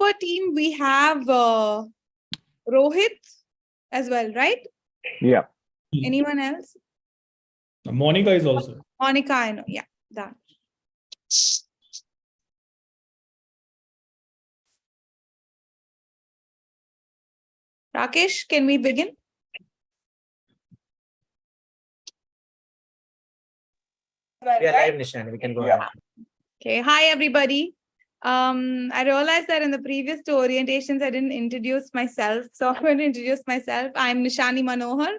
our team, we have Rohit as well, right? Yeah. Anyone else? Monica is also. Monica, I know. Yeah, done. Rakesh, can we begin? Yeah, live, Nishani. We can go ahead. Okay. Hi, everybody. I realized that in the previous two orientations, I didn't introduce myself. So I'm going to introduce myself. I'm Nishani Manohar,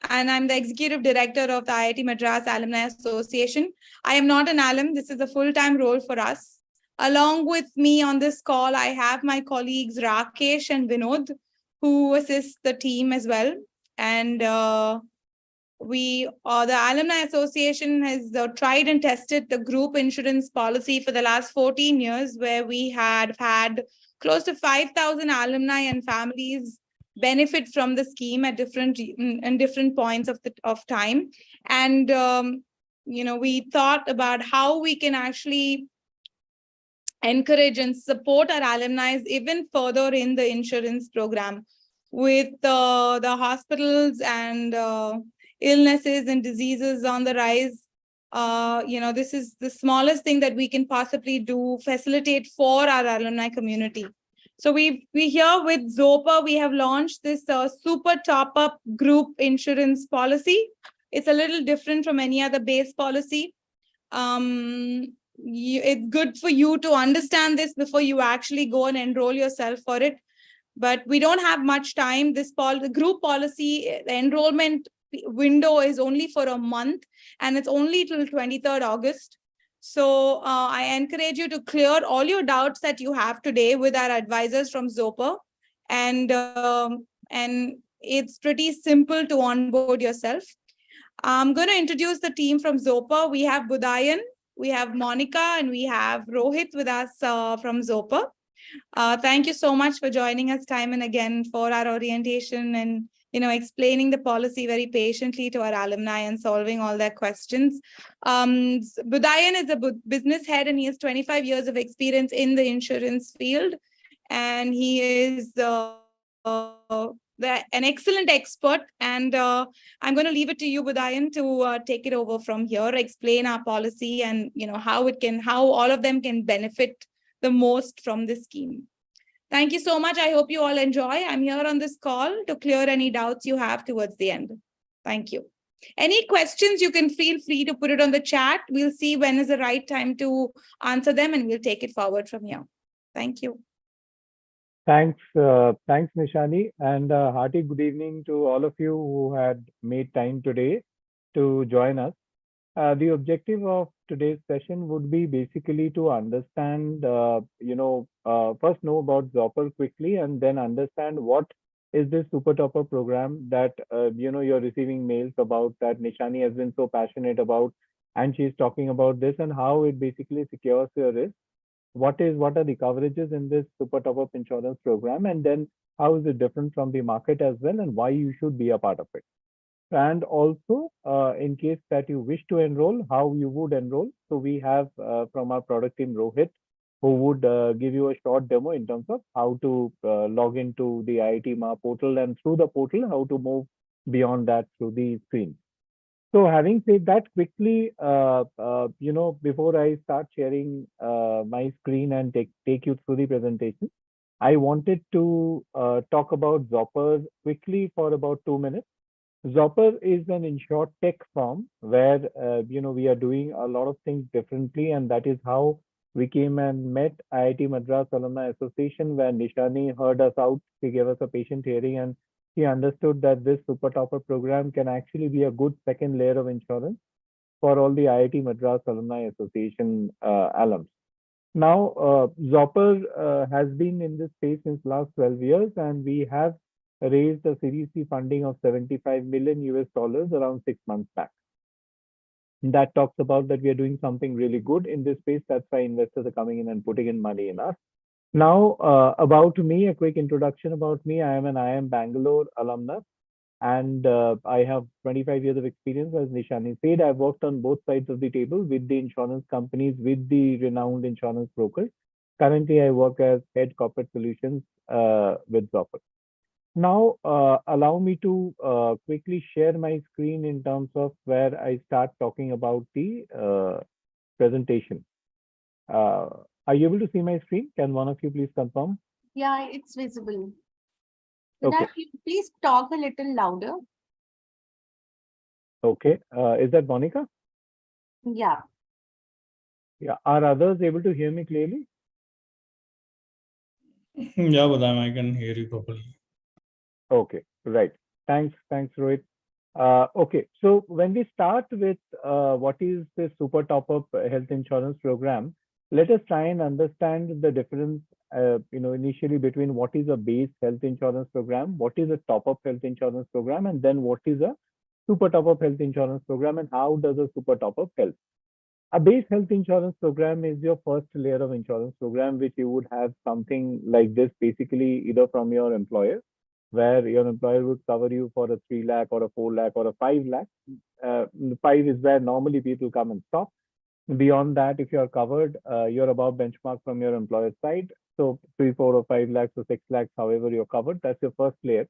and I'm the Executive Director of the IIT Madras Alumni Association. I am not an alum. This is a full-time role for us. Along with me on this call, I have my colleagues Rakesh and Vinod, who assist the team as well. And the Alumni Association has tried and tested the group insurance policy for the last 14 years, where we had close to 5,000 alumni and families benefit from the scheme at different points of time. And we thought about how we can actually encourage and support our alumni even further in the insurance program with the hospitals and illnesses and diseases on the rise. This is the smallest thing that we can possibly do, facilitate for our alumni community. So we here with Zopa, we have launched this super top-up group insurance policy. It's a little different from any other base policy. It's good for you to understand this before you actually go and enroll yourself for it. But we don't have much time. The group policy, the enrollment window is only for a month, and it's only till 23rd August. So I encourage you to clear all your doubts that you have today with our advisors from Zopa. And it's pretty simple to onboard yourself. I'm going to introduce the team from Zopa. We have Budayan, we have Monica, and we have Rohit with us from Zopa. Thank you so much for joining us time and again for our orientation and explaining the policy very patiently to our alumni and solving all their questions. Budayan is a business head, and he has 25 years of experience in the insurance field, and he is an excellent expert. And I'm going to leave it to you, Budayan, to take it over from here, explain our policy and how all of them can benefit the most from this scheme. Thank you so much. I hope you all enjoy. I'm here on this call to clear any doubts you have towards the end. Thank you. Any questions, you can feel free to put it on the chat. We'll see when is the right time to answer them, and we'll take it forward from here. Thank you. Thanks, Nishani, and hearty good evening to all of you who had made time today to join us. The objective of today's session would be basically to understand, first know about Zopa quickly, and then understand what is this Super Topper program that, you're receiving mails about, that Nishani has been so passionate about, and she's talking about this and how it basically secures your risk. What are the coverages in this Super Top-Up insurance program, and then how is it different from the market as well, and why you should be a part of it. And also, in case that you wish to enroll, how you would enroll. So we have from our product team, Rohit, who would give you a short demo in terms of how to log into the IITMAA portal, and through the portal, how to move beyond that through the screen. So having said that, quickly, before I start sharing my screen and take you through the presentation, I wanted to talk about Zopa quickly for about 2 minutes. Zopa is an insurtech firm where we are doing a lot of things differently, and that is how we came and met IIT Madras Alumni Association, where Nishani heard us out. She gave us a patient hearing, and she understood that this Super Topper program can actually be a good second layer of insurance for all the IIT Madras Alumni Association alums. Now, Zopa has been in this space since last 12 years, and we have raised a Series C funding of $75 million around 6 months back. And that talks about that we are doing something really good in this space. That's why investors are coming in and putting in money in us. Now, about me, a quick introduction about me. I am an IIM Bangalore alumnus, and I have 25 years of experience. As Nishani said, I've worked on both sides of the table with the insurance companies, with the renowned insurance brokers, Currently, I work as head corporate solutions with Zopper. Now, allow me to quickly share my screen in terms of where I start talking about the presentation. Are you able to see my screen? Can one of you please confirm? Yeah, it's visible. Okay. Please talk a little louder. Okay. Is that Monica? Yeah. Yeah. Are others able to hear me clearly? Yeah, Badam, I can hear you properly. Okay. Right. Thanks, Rohit. Okay. So when we start with what is the super top-up health insurance program, let us try and understand the difference, initially between what is a base health insurance program, what is a top-up health insurance program, and then what is a super top-up health insurance program, and how does a super top-up help? A base health insurance program is your first layer of insurance program, which you would have something like this, basically either from your employer, where your employer would cover you for a 3 lakh or a 4 lakh or a 5 lakh. 5 is where normally people come and stop. Beyond that, if you're covered, you're above benchmark from your employer side. So 3, 4, or 5 lakhs or 6 lakhs, however you're covered, that's your first layer.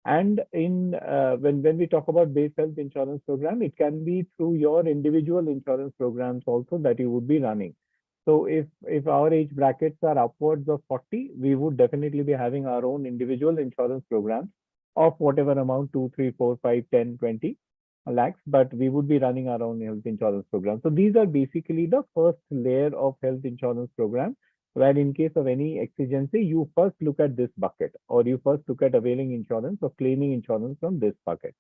And in when we talk about base health insurance program, it can be through your individual insurance programs also that you would be running. So if our age brackets are upwards of 40, we would definitely be having our own individual insurance programs of whatever amount, 2, 3, 4, 5, 10, 20 lakhs, but we would be running our own health insurance program. So these are basically the first layer of health insurance program, where in case of any exigency, you first look at this bucket, or you first look at availing insurance or claiming insurance from this bucket.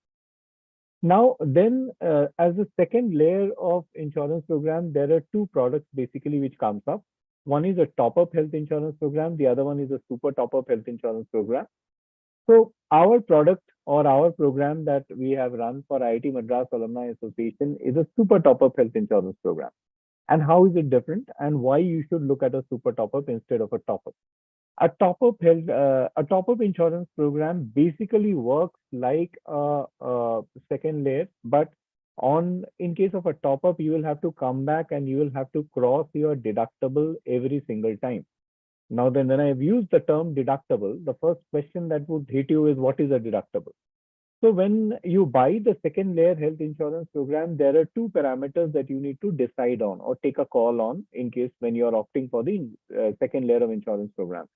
Now, then, as a second layer of insurance program, there are two products basically which comes up. One is a top-up health insurance program. The other one is a super top-up health insurance program. So our product or our program that we have run for IIT Madras Alumni Association is a super top-up health insurance program. And how is it different, and why you should look at a super top-up instead of a top-up? A top-up insurance program basically works like a second layer, but in case of a top-up, you will have to come back and you will have to cross your deductible every single time. Now then, when I've used the term deductible, the first question that would hit you is, what is a deductible? So when you buy the second layer health insurance program, there are two parameters that you need to decide on or take a call on in case when you're opting for the second layer of insurance program.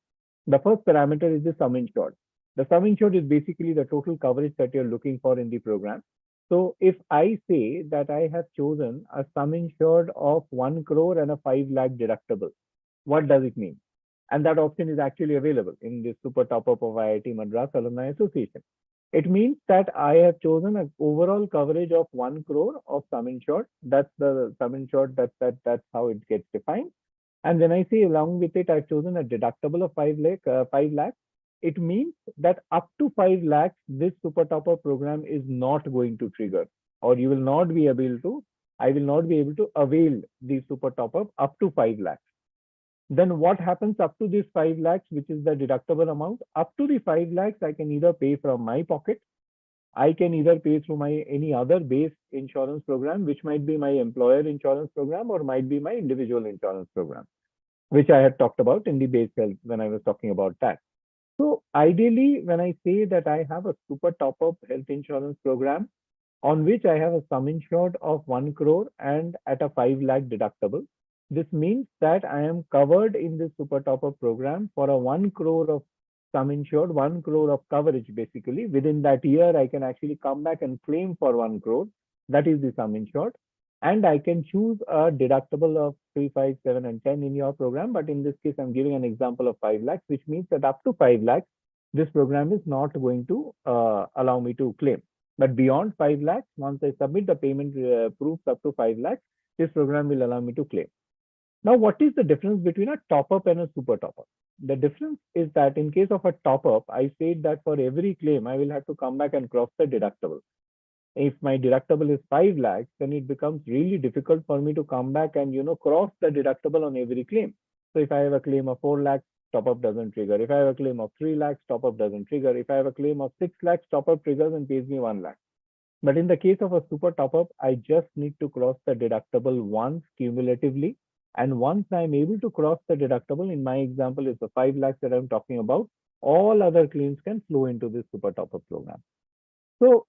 The first parameter is the sum insured. The sum insured is basically the total coverage that you're looking for in the program. So if I say that I have chosen a sum insured of 1 crore and a 5 lakh deductible, what does it mean? And that option is actually available in the super top-up of IIT Madras Alumni Association. It means that I have chosen an overall coverage of 1 crore of sum insured. That's the sum insured, that's how it gets defined. And when I say along with it, I've chosen a deductible of 5 lakhs. It means that up to 5 lakhs, this super top-up program is not going to trigger, or you will not be able to, I will not be able to avail the super top-up up to 5 lakhs. Then what happens up to this 5 lakhs, which is the deductible amount? Up to the 5 lakhs, I can either pay from my pocket, I can either pay through my any other base insurance program, which might be my employer insurance program or might be my individual insurance program, which I had talked about in the base health when I was talking about that. So ideally, when I say that I have a super top-up health insurance program on which I have a sum insured of 1 crore and at a 5 lakh deductible, this means that I am covered in this super top-up program for a 1 crore of sum insured, 1 crore of coverage basically. Within that year, I can actually come back and claim for 1 crore. That is the sum insured. And I can choose a deductible of 3, 5, 7, and 10 in your program. But in this case, I'm giving an example of 5 lakhs, which means that up to 5 lakhs, this program is not going to allow me to claim. But beyond 5 lakhs, once I submit the payment proofs up to 5 lakhs, this program will allow me to claim. Now, what is the difference between a top-up and a super top-up? The difference is that in case of a top-up, I said that for every claim, I will have to come back and cross the deductible. If my deductible is 5 lakhs, then it becomes really difficult for me to come back and, cross the deductible on every claim. So if I have a claim of 4 lakhs, top-up doesn't trigger. If I have a claim of 3 lakhs, top-up doesn't trigger. If I have a claim of 6 lakhs, top-up triggers and pays me 1 lakh. But in the case of a super top-up, I just need to cross the deductible once cumulatively. And once I'm able to cross the deductible, in my example, it's the 5 lakhs that I'm talking about, all other claims can flow into this super top up program. So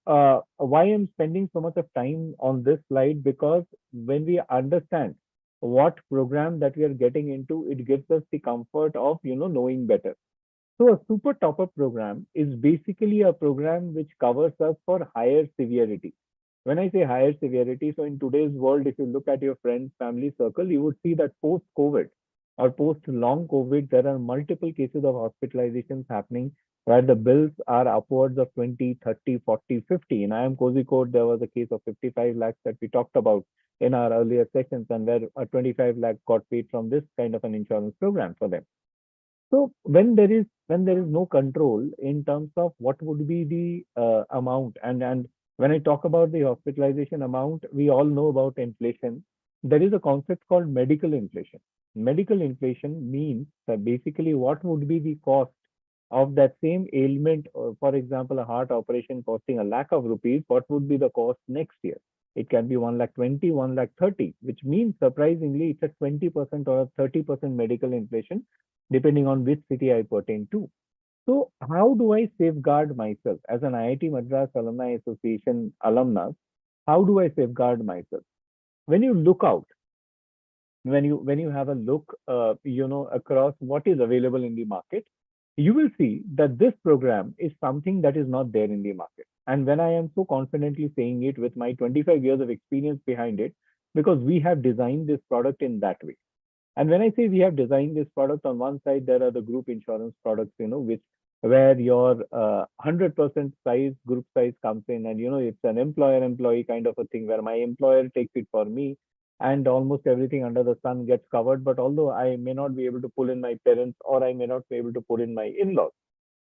why I'm spending so much of time on this slide? Because when we understand what program that we are getting into, it gives us the comfort of, knowing better. So a super top-up program is basically a program which covers us for higher severity. When I say higher severity, so in today's world, if you look at your friends, family circle, you would see that post-COVID or post-long COVID, there are multiple cases of hospitalizations happening where the bills are upwards of 20, 30, 40, 50. In IIM Kozhikode, there was a case of 55 lakhs that we talked about in our earlier sessions, and where a 25 lakh got paid from this kind of an insurance program for them. So when there is no control in terms of what would be the amount, and when I talk about the hospitalization amount, we all know about inflation. There is a concept called medical inflation. Medical inflation means that basically what would be the cost of that same ailment, for example, a heart operation costing a lakh of rupees, what would be the cost next year? It can be 1 lakh 20, 1 lakh 30, which means surprisingly it's a 20% or a 30% medical inflation, depending on which city I pertain to. So how do I safeguard myself as an IIT Madras Alumni Association alumnus? How do I safeguard myself? When you look out, when you have a look, across what is available in the market, you will see that this program is something that is not there in the market. And when I am so confidently saying it with my 25 years of experience behind it, because we have designed this product in that way. And when I say we have designed this product, on one side there are the group insurance products, which where your 100% size group size comes in, and it's an employer-employee kind of a thing where my employer takes it for me, and almost everything under the sun gets covered. But although I may not be able to pull in my parents, or I may not be able to pull in my in-laws,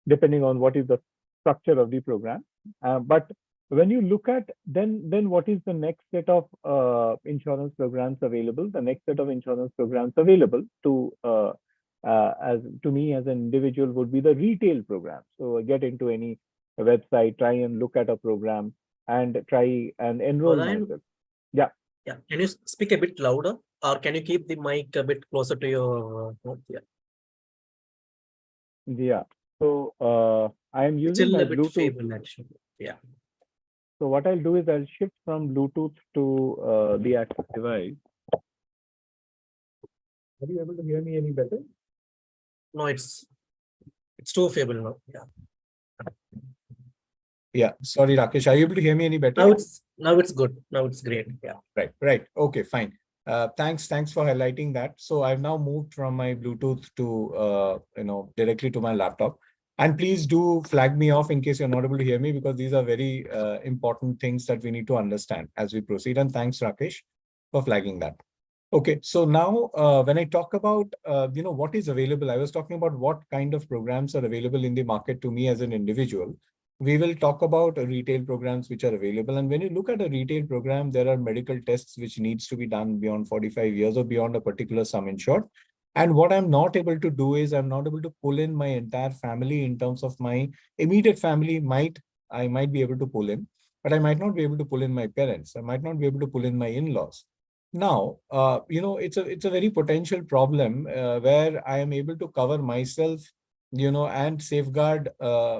depending on what is the structure of the program. But when you look at then what is the next set of insurance programs available? The next set of insurance programs available as to me as an individual would be the retail program. So get into any website, try and look at a program, and try and enroll myself. Yeah. Yeah. Can you speak a bit louder, or can you keep the mic a bit closer to your mouth? Yeah. Yeah. So I am using Still my a bit Bluetooth. feeble, actually. Yeah. So what I'll do is I'll shift from Bluetooth to the actual device. Are you able to hear me any better? No, it's too feeble now. Yeah. Yeah, sorry, Rakesh. Are you able to hear me any better? Now it's good. Now it's great. Yeah. Right. Okay, fine. Thanks for highlighting that. So I've now moved from my Bluetooth to directly to my laptop. And please do flag me off in case you're not able to hear me, because these are very important things that we need to understand as we proceed. And thanks, Rakesh, for flagging that. Okay, so now when I talk about what is available, I was talking about what kind of programs are available in the market to me as an individual. We will talk about retail programs which are available. And when you look at a retail program, there are medical tests which needs to be done beyond 45 years or beyond a particular sum insured. And what I'm not able to do is I'm not able to pull in my entire family in terms of my immediate family. I might be able to pull in, but I might not be able to pull in my parents. I might not be able to pull in my in-laws. Now, it's a very potential problem where I am able to cover myself, and safeguard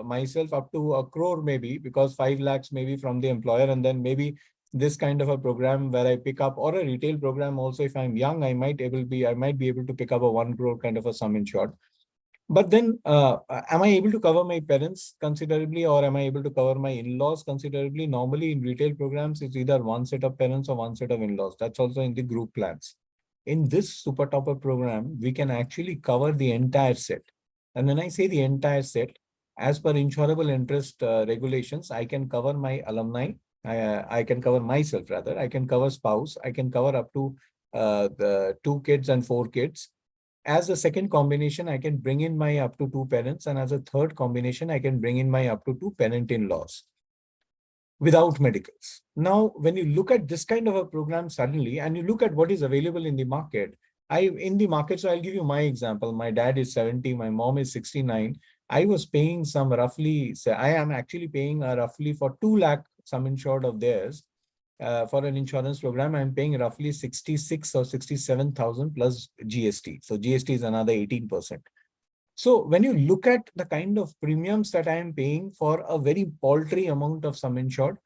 myself up to 1 crore maybe, because 5 lakhs maybe from the employer, and then maybe this kind of a program where I pick up, or a retail program also. If I'm young, I might be able to pick up a 1 crore kind of a sum insured. But then, am I able to cover my parents considerably, or am I able to cover my in-laws considerably? Normally in retail programs, it's either one set of parents or one set of in-laws. That's also in the group plans. In this super topper program, we can actually cover the entire set. And when I say the entire set, as per insurable interest regulations, I can cover my alumni. I can cover myself rather. I can cover spouse. I can cover up to the 2 kids and 4 kids. As a second combination, I can bring in my up to 2 parents. And as a third combination, I can bring in my up to 2 parent-in-laws without medicals. Now, when you look at this kind of a program suddenly, and you look at what is available in the market, so I'll give you my example. My dad is 70, my mom is 69. I was paying I am actually paying roughly for 2 lakh sum insured of theirs. for an insurance program, I'm paying roughly 66 or 67,000 plus GST. So GST is another 18%. So when you look at the kind of premiums that I am paying for a very paltry amount of sum insured,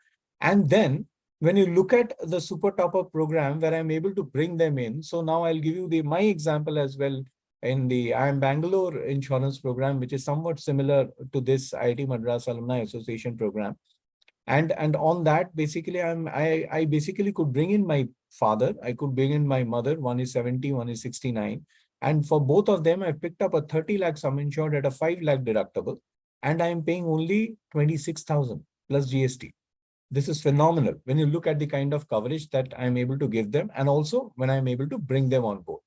and then when you look at the super top-up program where I'm able to bring them in. So now I'll give you my example as well in the IIM Bangalore insurance program, which is somewhat similar to this IIT Madras Alumni Association program. And on that, basically, I basically could bring in my father, I could bring in my mother. One is 70, one is 69. And for both of them, I picked up a 30 lakh sum insured at a 5 lakh deductible, and I am paying only 26,000 plus GST. This is phenomenal when you look at the kind of coverage that I'm able to give them, and also when I'm able to bring them on board.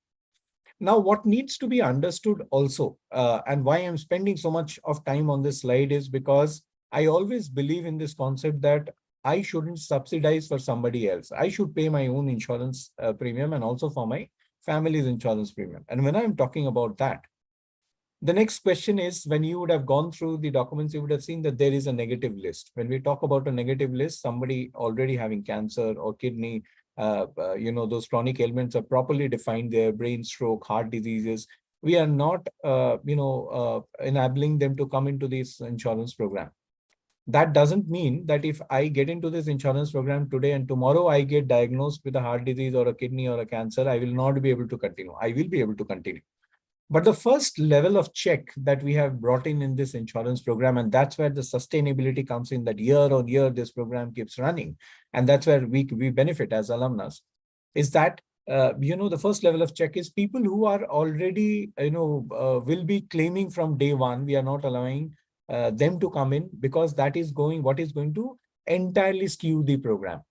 Now, what needs to be understood also, and why I'm spending so much of time on this slide, is because I always believe in this concept that I shouldn't subsidize for somebody else. I should pay my own insurance premium, and also for my family's insurance premium. And when I'm talking about that, the next question is, when you would have gone through the documents, you would have seen that there is a negative list. When we talk about a negative list, somebody already having cancer or kidney, those chronic ailments are properly defined there, brain stroke, heart diseases. We are not, enabling them to come into this insurance program. That doesn't mean that if I get into this insurance program today and tomorrow I get diagnosed with a heart disease or a kidney or a cancer, I will not be able to continue. I will be able to continue. But the first level of check that we have brought in this insurance program, and that's where the sustainability comes in, that year on year, this program keeps running. And that's where we benefit as alumnus, is that, the first level of check is people who are already, will be claiming from day one. We are not allowing them to come in, because that is what is going to entirely skew the program.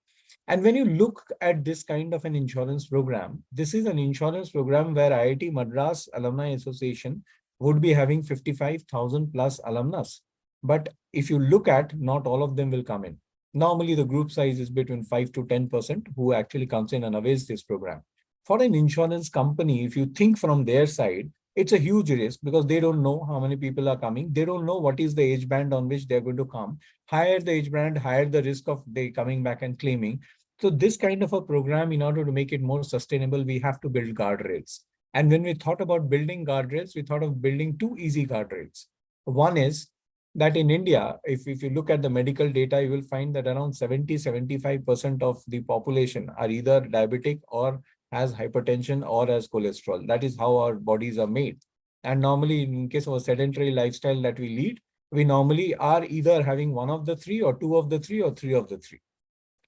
And when you look at this kind of an insurance program, this is an insurance program where IIT Madras Alumni Association would be having 55,000 plus alumnus. But if you look at, not all of them will come in. Normally, the group size is between 5 to 10% who actually comes in and avails this program. For an insurance company, if you think from their side, it's a huge risk, because they don't know how many people are coming. They don't know what is the age band on which they're going to come. Higher the age band, higher the risk of they coming back and claiming. So this kind of a program, in order to make it more sustainable, we have to build guardrails. And when we thought about building guardrails, we thought of building two easy guardrails. One is that in India, if you look at the medical data, you will find that around 70-75% of the population are either diabetic or has hypertension or has cholesterol. That is how our bodies are made. And normally, in case of a sedentary lifestyle that we lead, we normally are either having one of the three or two of the three or three of the three.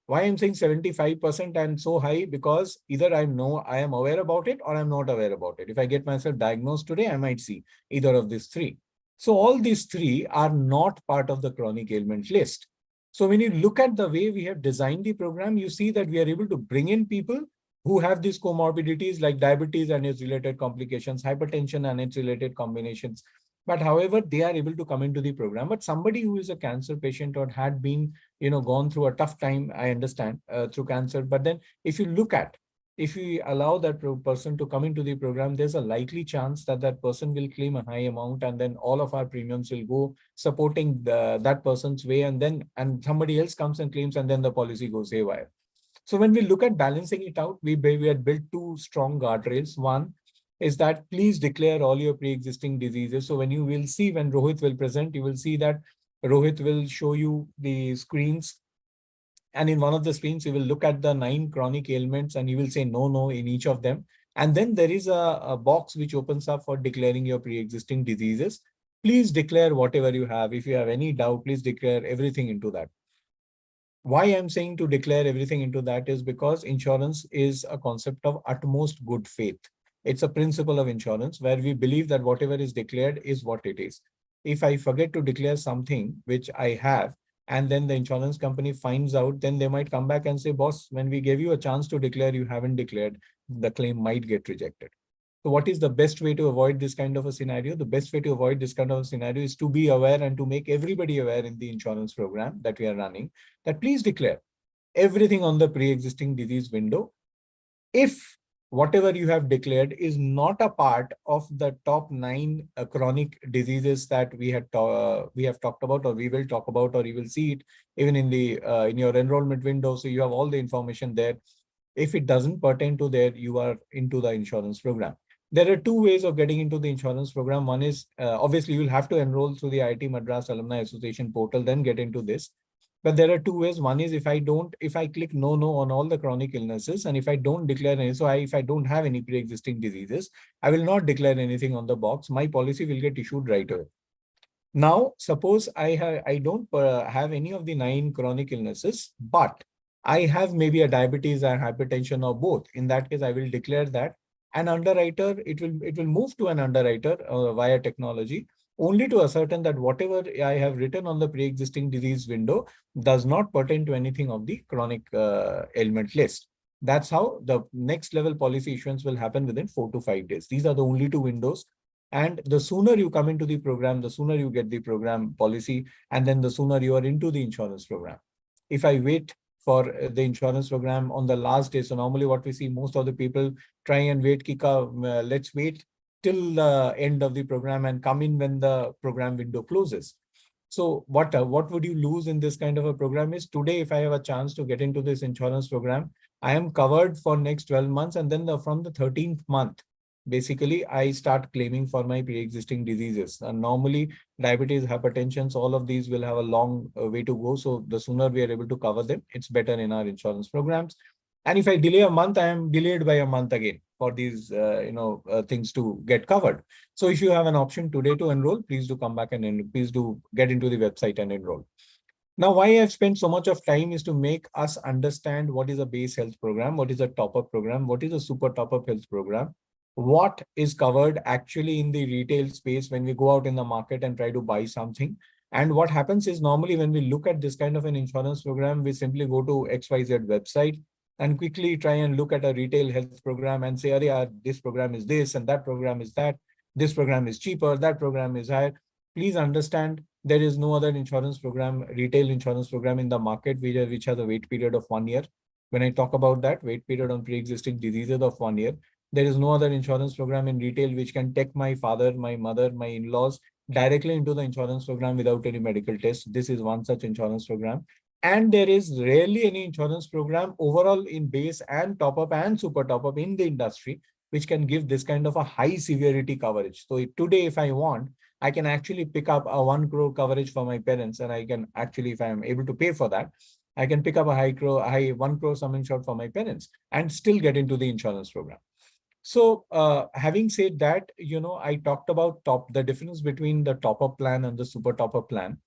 Why I'm saying 75% and so high? Because either I am aware about it or I'm not aware about it. If I get myself diagnosed today, I might see either of these three. So all these three are not part of the chronic ailment list. So when you look at the way we have designed the program, you see that we are able to bring in people who have these comorbidities like diabetes and its related complications, hypertension and its related combinations. But however, they are able to come into the program. But somebody who is a cancer patient or had been, gone through a tough time, I understand, through cancer. But then if you look at, if we allow that person to come into the program, there's a likely chance that that person will claim a high amount, and then all of our premiums will go supporting that person's way. And somebody else comes and claims, and then the policy goes haywire. So when we look at balancing it out, we had built two strong guardrails. One is that please declare all your pre-existing diseases. So when you will see, when Rohit will present, you will see that Rohit will show you the screens. And in one of the screens, you will look at the 9 chronic ailments and you will say no in each of them. And then there is a box which opens up for declaring your pre-existing diseases. Please declare whatever you have. If you have any doubt, please declare everything into that. Why I'm saying to declare everything into that is because insurance is a concept of utmost good faith. It's a principle of insurance where we believe that whatever is declared is what it is. If I forget to declare something which I have, and then the insurance company finds out, then they might come back and say, boss, when we gave you a chance to declare, you haven't declared, the claim might get rejected. So what is the best way to avoid this kind of a scenario? The best way to avoid this kind of a scenario is to be aware and to make everybody aware in the insurance program that we are running, that please declare everything on the pre-existing disease window. If whatever you have declared is not a part of the top 9 chronic diseases that we have talked about, or we will talk about, or you will see it even in the in your enrollment window. So you have all the information there. If it doesn't pertain to there, you are into the insurance program. There are two ways of getting into the insurance program. One is obviously you'll have to enroll through the IIT Madras Alumni Association portal, then get into this. But there are two ways. One is if I click no on all the chronic illnesses, and if I don't declare any, if I don't have any pre-existing diseases, I will not declare anything on the box. My policy will get issued right away. Now, suppose I don't have any of the 9 chronic illnesses, but I have maybe a diabetes or hypertension or both. In that case, I will declare that an underwriter, it will move to an underwriter via technology, only to ascertain that whatever I have written on the pre-existing disease window does not pertain to anything of the chronic ailment list. That's how the next level policy issuance will happen within 4 to 5 days. These are the only 2 windows. And the sooner you come into the program, the sooner you get the program policy, and then the sooner you are into the insurance program. If I wait for the insurance program on the last day, so normally what we see, most of the people try and wait, let's wait till the end of the program and come in when the program window closes. So what would you lose in this kind of a program is, today, if I have a chance to get into this insurance program, I am covered for next 12 months. And then from the 13th month, basically, I start claiming for my pre-existing diseases. And normally, diabetes, hypertension, all of these will have a long way to go. So the sooner we are able to cover them, it's better in our insurance programs. And if I delay a month, I am delayed by a month again for these things to get covered. So if you have an option today to enroll, please do come back and please do get into the website and enroll. Now, why I've spent so much of time is to make us understand what is a base health program, what is a top-up program, what is a super top-up health program, what is covered actually in the retail space when we go out in the market and try to buy something. And what happens is, normally when we look at this kind of an insurance program, we simply go to XYZ website and quickly try and look at a retail health program and say, this program is this and that program is that. This program is cheaper, that program is higher. Please understand, there is no other insurance program, retail insurance program in the market which has a wait period of 1 year. When I talk about that wait period on pre-existing diseases of 1 year, there is no other insurance program in retail which can take my father, my mother, my in-laws directly into the insurance program without any medical test. This is one such insurance program. And there is rarely any insurance program overall in base and top-up and super top-up in the industry which can give this kind of a high severity coverage. So today, if I want, I can actually pick up a 1 crore coverage for my parents, and I can actually, if I am able to pay for that, I can pick up a high 1 crore sum insured for my parents and still get into the insurance program. So having said that, I talked about the difference between the top-up plan and the super top-up plan.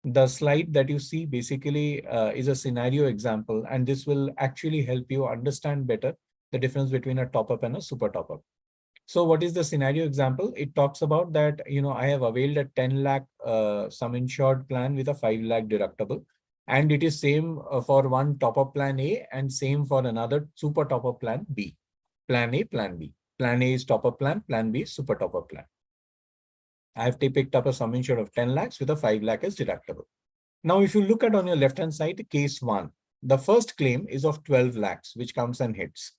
The slide that you see basically is a scenario example, and this will actually help you understand better the difference between a top-up and a super top-up. So what is the scenario example? It talks about that, I have availed a 10 lakh sum insured plan with a 5 lakh deductible. And it is same for one top-up plan A and same for another super top-up plan B. Plan A, plan B. Plan A is top-up plan, plan B is super top-up plan. I have picked up a sum insured of 10 lakhs with a 5 lakh as deductible. Now, if you look at on your left-hand side, case 1, the first claim is of 12 lakhs, which comes and hits.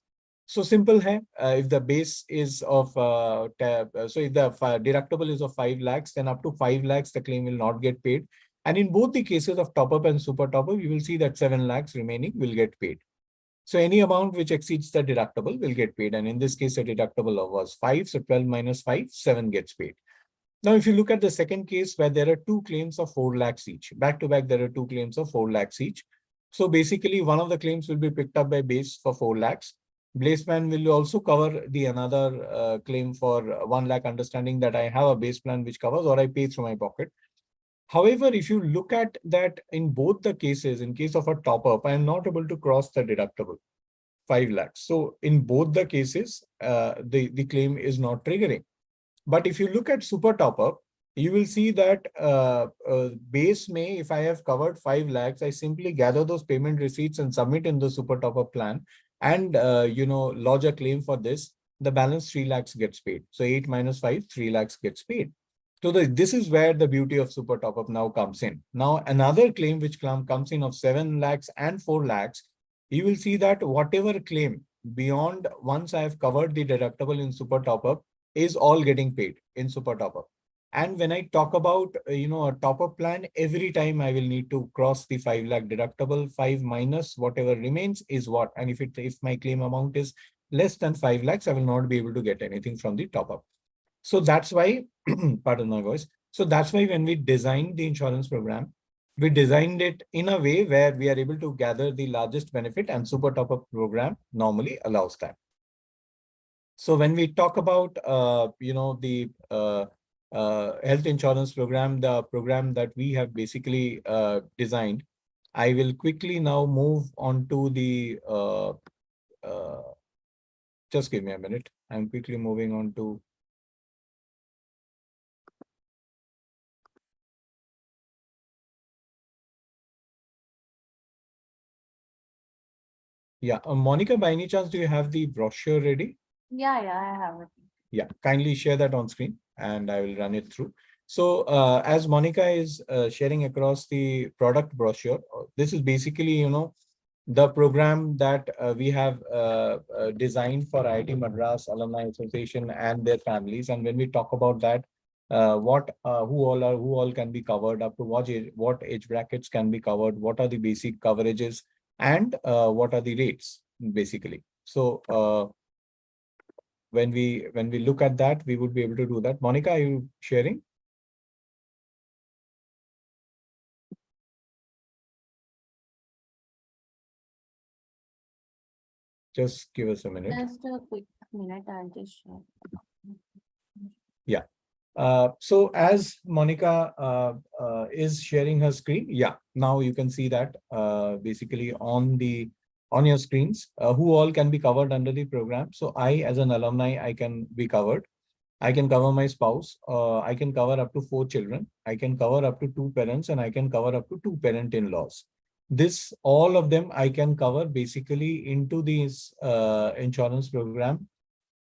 So simple hai, if the base is of, so if the deductible is of 5 lakhs, then up to 5 lakhs, the claim will not get paid. And in both the cases of top-up and super top-up, you will see that 7 lakhs remaining will get paid. So any amount which exceeds the deductible will get paid. And in this case, the deductible was 5. So 12 minus 5, 7 gets paid. Now, if you look at the second case where there are 2 claims of 4 lakhs each, back to back, there are 2 claims of 4 lakhs each. So basically, one of the claims will be picked up by base for 4 lakhs. Base plan will also cover the another claim for 1 lakh, understanding that I have a base plan which covers, or I pay through my pocket. However, if you look at that in both the cases, in case of a top-up, I am not able to cross the deductible, 5 lakhs. So in both the cases, the claim is not triggering. But if you look at super top-up, you will see that base may, if I have covered 5 lakhs, I simply gather those payment receipts and submit in the super top-up plan and, lodge a claim for this. The balance 3 lakhs gets paid. So 8 minus 5, 3 lakhs gets paid. So this is where the beauty of super top-up now comes in. Now, another claim which comes in of 7 lakhs and 4 lakhs, you will see that whatever claim beyond once I've covered the deductible in super top up is all getting paid in super top up. And when I talk about, a top up plan, every time I will need to cross the 5 lakh deductible, 5 minus whatever remains is what. And if my claim amount is less than 5 lakhs, I will not be able to get anything from the top up. So that's why, pardon my voice. So that's why when we designed the insurance program, we designed it in a way where we are able to gather the largest benefit, and super top up program normally allows that. So when we talk about, the health insurance program, the program that we have basically designed, I will quickly now move on to the, just give me a minute. I'm quickly moving on to. Yeah, Monica, by any chance, do you have the brochure ready? Yeah, I have it. Yeah, kindly share that on screen and I will run it through. So as Monica is sharing across the product brochure, this is basically, the program that we have designed for IIT Madras Alumni Association and their families. And when we talk about that, who all can be covered, up to what age brackets can be covered, what are the basic coverages, and what are the rates, basically. So when we look at that, we would be able to do that. Monica, are you sharing? Just give us a minute. Just a quick minute, I'll just share. Yeah. So as Monica is sharing her screen, yeah, now you can see that basically on your screens, who all can be covered under the program. So I, as an alumni, I can be covered. I can cover my spouse. I can cover up to 4 children. I can cover up to 2 parents, and I can cover up to 2 parent-in-laws. All of them I can cover basically into this insurance program.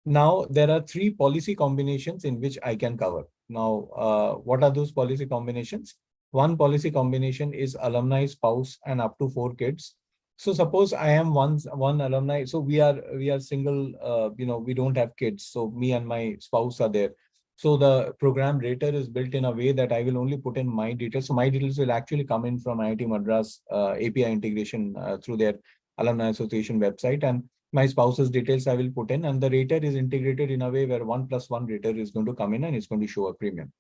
Now, there are 3 policy combinations in which I can cover. Now, what are those policy combinations? One policy combination is alumni, spouse, and up to 4 kids. So suppose I am one alumni. So we are single, we don't have kids. So me and my spouse are there. So the program rater is built in a way that I will only put in my details. So my details will actually come in from IIT Madras API integration through their Alumni Association website. And my spouse's details I will put in, and the rater is integrated in a way where 1+1 rater is going to come in and it's going to show a premium.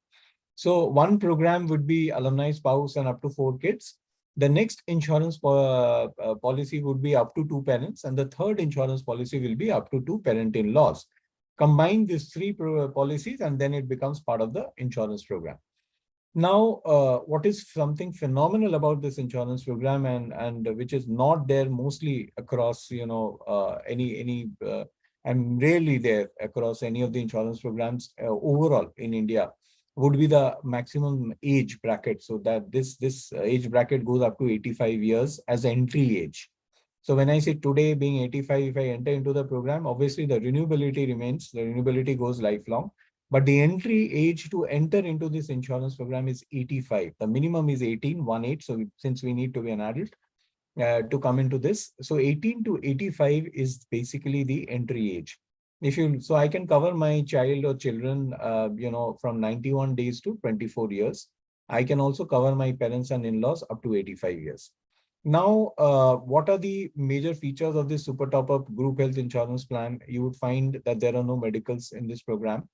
So one program would be alumni, spouse, and up to 4 kids. The next insurance policy would be up to 2 parents, and the third insurance policy will be up to 2 parent-in-laws. Combine these 3 policies, and then it becomes part of the insurance program. Now, what is something phenomenal about this insurance program, and which is not there mostly across, and rarely there across any of the insurance programs overall in India, would be the maximum age bracket. So that this age bracket goes up to 85 years as entry age. So when I say today being 85, if I enter into the program, obviously the renewability remains, the renewability goes lifelong. But the entry age to enter into this insurance program is 85. The minimum is 18. So since we need to be an adult to come into this, so 18 to 85 is basically the entry age. So I can cover my child or children, from 91 days to 24 years. I can also cover my parents and in-laws up to 85 years. Now, what are the major features of this super top-up group health insurance plan? You would find that there are no medicals in this program.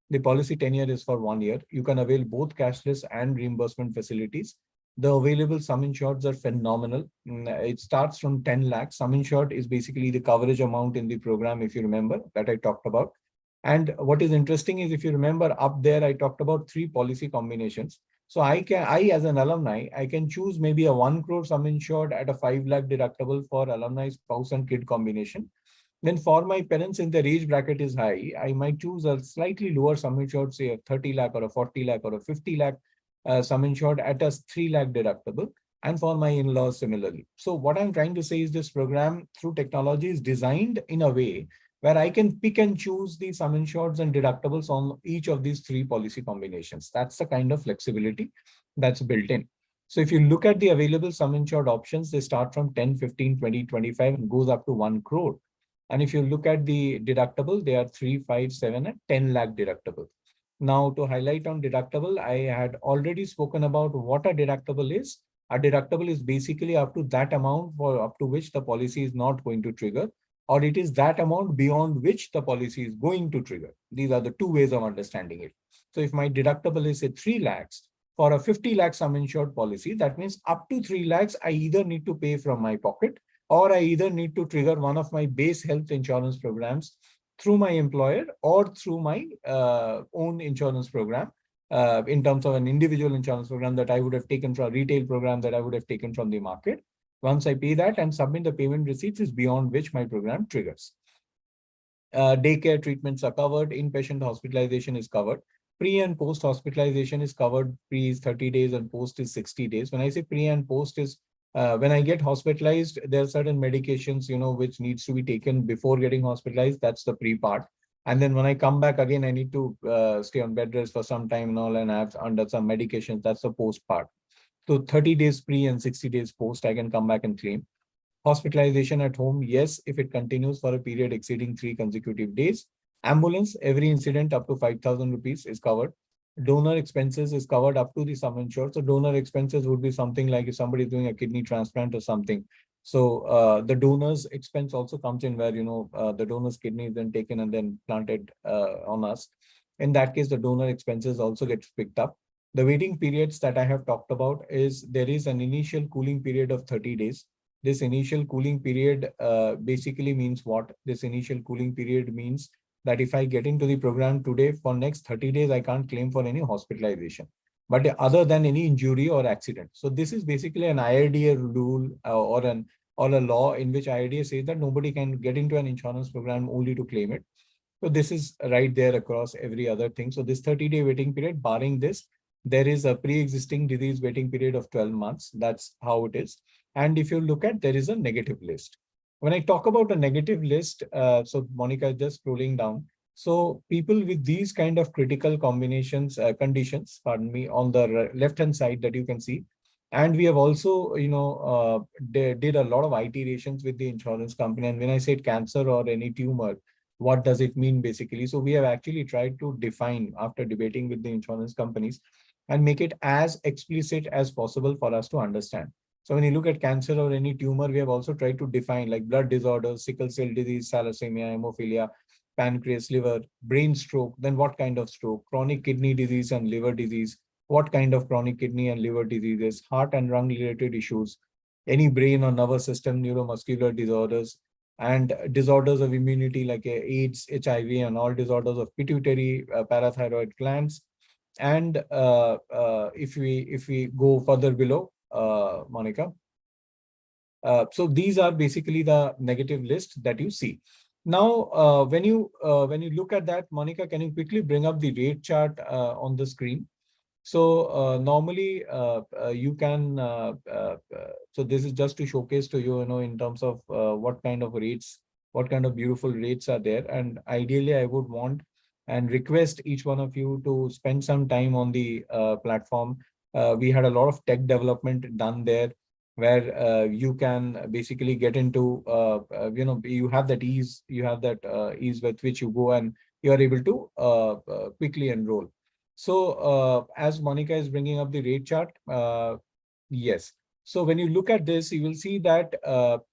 The policy tenure is for 1 year. You can avail both cashless and reimbursement facilities. The available sum insureds are phenomenal. It starts from 10 lakhs. Sum insured is basically the coverage amount in the program, if you remember, that I talked about. And what is interesting is, if you remember up there, I talked about 3 policy combinations. So I as an alumni, I can choose maybe a 1 crore sum insured at a 5 lakh deductible for alumni, spouse, and kid combination. Then for my parents, in their age bracket is high, I might choose a slightly lower sum insured, say a 30 lakh or a 40 lakh or a 50 lakh sum insured at a 3 lakh deductible. And for my in-laws similarly. So what I'm trying to say is, this program through technology is designed in a way where I can pick and choose the sum insureds and deductibles on each of these 3 policy combinations. That's the kind of flexibility that's built in. So if you look at the available sum insured options, they start from 10, 15, 20, 25 and goes up to 1 crore. And if you look at the deductible, they are 3, 5, 7, and 10 lakh deductible. Now, to highlight on deductible, I had already spoken about what a deductible is. A deductible is basically up to that amount for up to which the policy is not going to trigger, or it is that amount beyond which the policy is going to trigger. These are the two ways of understanding it. So if my deductible is say 3 lakhs for a 50 lakh sum insured policy, that means up to 3 lakhs, I either need to pay from my pocket, or I either need to trigger one of my base health insurance programs through my employer or through my own insurance program, in terms of an individual insurance program that I would have taken from a retail program that I would have taken from the market. Once I pay that and submit the payment receipts is beyond which my program triggers. Daycare treatments are covered, inpatient hospitalization is covered. Pre and post hospitalization is covered. Pre is 30 days and post is 60 days. When I say pre and post is when I get hospitalized, there are certain medications, which needs to be taken before getting hospitalized. That's the pre part. And then when I come back again, I need to stay on bed rest for some time and all, and I have under some medications. That's the post part. So 30 days pre and 60 days post, I can come back and claim. Hospitalization at home, yes, if it continues for a period exceeding 3 consecutive days. Ambulance, every incident up to 5,000 rupees is covered. Donor expenses is covered up to the sum insured. So donor expenses would be something like if somebody is doing a kidney transplant or something. So the donor's expense also comes in where, the donor's kidney is then taken and then planted on us. In that case, the donor expenses also gets picked up. The waiting periods that I have talked about is there is an initial cooling period of 30 days. This initial cooling period basically means what? This initial cooling period means that if I get into the program today, for next 30 days, I can't claim for any hospitalization, but other than any injury or accident. So this is basically an IIDA rule or a law in which IIDA says that nobody can get into an insurance program only to claim it. So this is right there across every other thing. So this 30-day waiting period, barring this, there is a pre-existing disease waiting period of 12 months. That's how it is. And if you look at, there is a negative list. When I talk about a negative list, so Monica is just scrolling down. So people with these kind of critical combinations, conditions, pardon me, on the left-hand side that you can see. And we have also, did a lot of iterations with the insurance company. And when I said cancer or any tumor, what does it mean basically? So we have actually tried to define after debating with the insurance companies and make it as explicit as possible for us to understand. So when you look at cancer or any tumor, we have also tried to define like blood disorders, sickle cell disease, thalassemia, hemophilia, pancreas, liver, brain stroke, then what kind of stroke, chronic kidney disease and liver disease, what kind of chronic kidney and liver diseases, heart and lung related issues, any brain or nervous system neuromuscular disorders, and disorders of immunity like AIDS, HIV, and all disorders of pituitary, parathyroid glands. And if we go further below, Monica. So these are basically the negative list that you see. Now, when you look at that, Monica, can you quickly bring up the rate chart on the screen? So normally you can, so this is just to showcase to you, in terms of what kind of rates, what kind of beautiful rates are there. And ideally, I would want and request each one of you to spend some time on the platform. We had a lot of tech development done there where you can basically get into, you have that ease, ease with which you go and you are able to quickly enroll. So as Monica is bringing up the rate chart, yes. So when you look at this, you will see that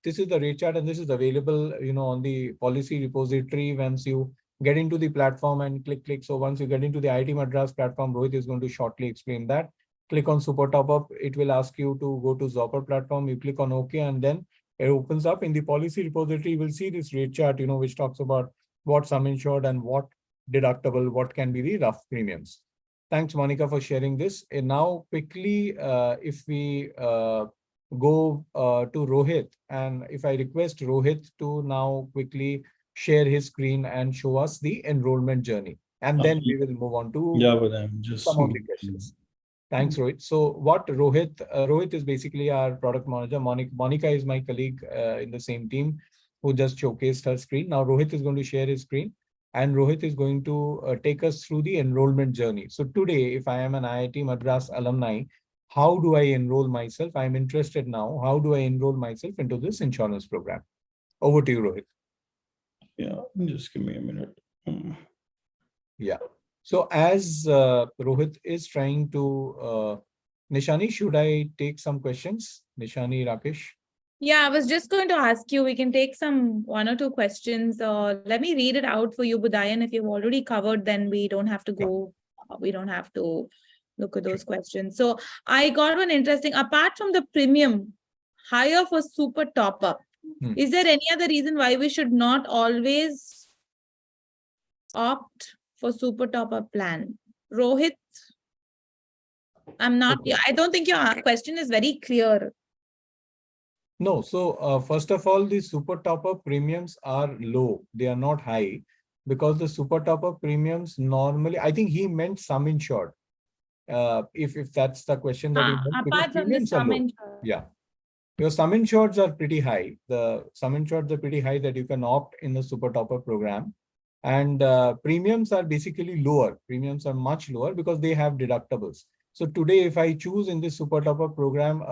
this is the rate chart and this is available, on the policy repository. Once you get into the platform and click. So once you get into the IIT Madras platform, Rohit is going to shortly explain that. Click on Super Top Up. It will ask you to go to Zopper platform. You click on OK, and then it opens up in the policy repository. You will see this rate chart, which talks about what sum insured and what deductible, what can be the rough premiums. Thanks, Monica, for sharing this. And now quickly, if we go to Rohit, and if I request Rohit to now quickly share his screen and show us the enrollment journey, and then we will move on to some of the questions. Thanks, Rohit. So what Rohit is basically our product manager. Monica is my colleague in the same team who just showcased her screen. Now Rohit is going to share his screen. And Rohit is going to take us through the enrollment journey. So today, if I am an IIT Madras alumni, how do I enroll myself? I'm interested now. How do I enroll myself into this insurance program? Over to you, Rohit. Yeah, just give me a minute. Yeah. So as Rohit is trying to, Nishani, should I take some questions? Nishani, Rakesh? Yeah, I was just going to ask you, we can take some one or two questions. Let me read it out for you, Budayan. If you've already covered, then we don't have to go, we don't have to look at those questions. So I got one interesting, apart from the premium, higher for super top up, is there any other reason why we should not always opt for super top up plan? Rohit, Okay. I don't think your question is very clear. No, so first of all, the super top-up premiums are low. They are not high because the super top-up premiums normally, I think he meant sum insured. If that's the question that he meant, because Apart from the premiums are sum low. insurance. Yeah. Your sum insureds are pretty high. The sum insureds are pretty high that you can opt in the super top-up program. And premiums are basically lower. Premiums are much lower because they have deductibles. So today, if I choose in this super top-up program,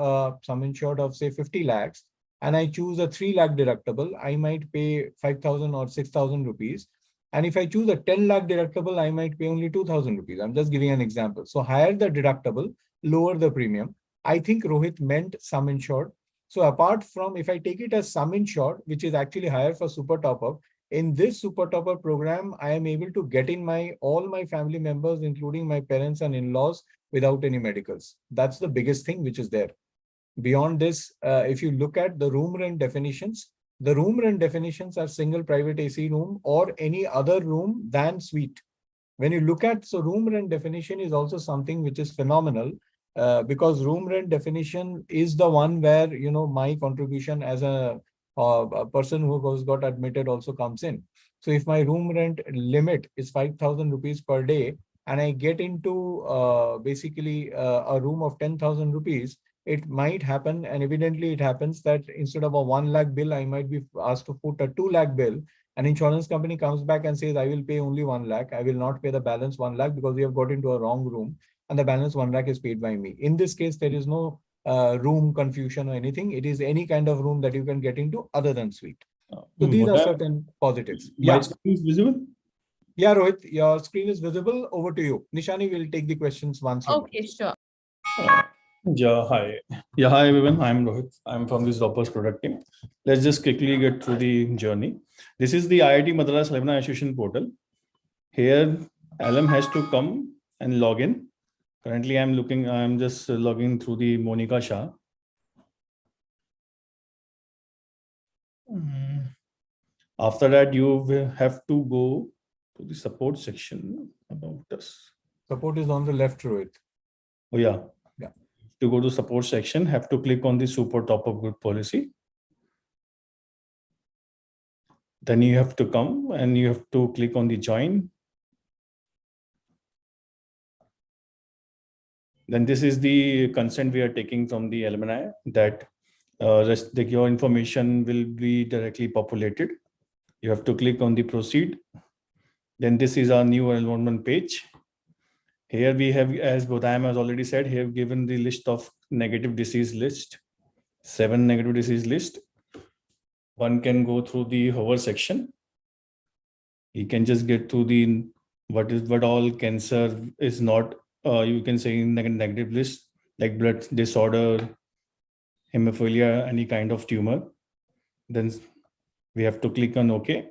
sum insured of say 50 lakhs, and I choose a 3 lakh deductible, I might pay 5,000 or 6,000 rupees. And if I choose a 10 lakh deductible, I might pay only 2,000 rupees. I'm just giving an example. So higher the deductible, lower the premium. I think Rohit meant sum insured. So apart from, if I take it as sum insured, which is actually higher for super top up, in this super top up program, I am able to get in all my family members, including my parents and in-laws, without any medicals. That's the biggest thing which is there. Beyond this, if you look at the room rent definitions, the room rent definitions are single private AC room or any other room than suite. When you look at, so room rent definition is also something which is phenomenal. Because room rent definition is the one where, you know, my contribution as a person who has got admitted also comes in. So if my room rent limit is 5,000 rupees per day, and I get into basically a room of 10,000 rupees, it might happen, and evidently it happens, that instead of a 1 lakh bill, I might be asked to put a 2 lakh bill. An insurance company comes back and says, I will pay only 1 lakh. I will not pay the balance 1 lakh because we have got into a wrong room, and the balance 1 lakh is paid by me. In this case, there is no room confusion or anything. It is any kind of room that you can get into other than suite. So these are certain positives. My screen is visible? Yeah, Rohit, your screen is visible. Over to you. Nishani will take the questions once. Okay, sure. Yeah, hi. Yeah, hi everyone. I'm Rohit. I'm from this Doppers product team. Let's just quickly get through the journey. This is the IIT Madras Alumni Association portal. Here, alum has to come and log in. Currently, I'm just logging through the Monica Shah. After that, you will have to go to the support section about us. Support is on the left, Rohit. Oh yeah. Yeah. To go to support section, have to click on the super top up group policy. Then you have to come and you have to click on the join. Then this is the consent we are taking from the alumni that your information will be directly populated. You have to click on the proceed. Then this is our new enrollment page. Here we have, as Bodham has already said, here given the list of negative disease list, 7 negative disease list. One can go through the hover section. You can just get through the what all cancer is not, you can say in negative list, like blood disorder, hemophilia, any kind of tumor. Then we have to click on OK.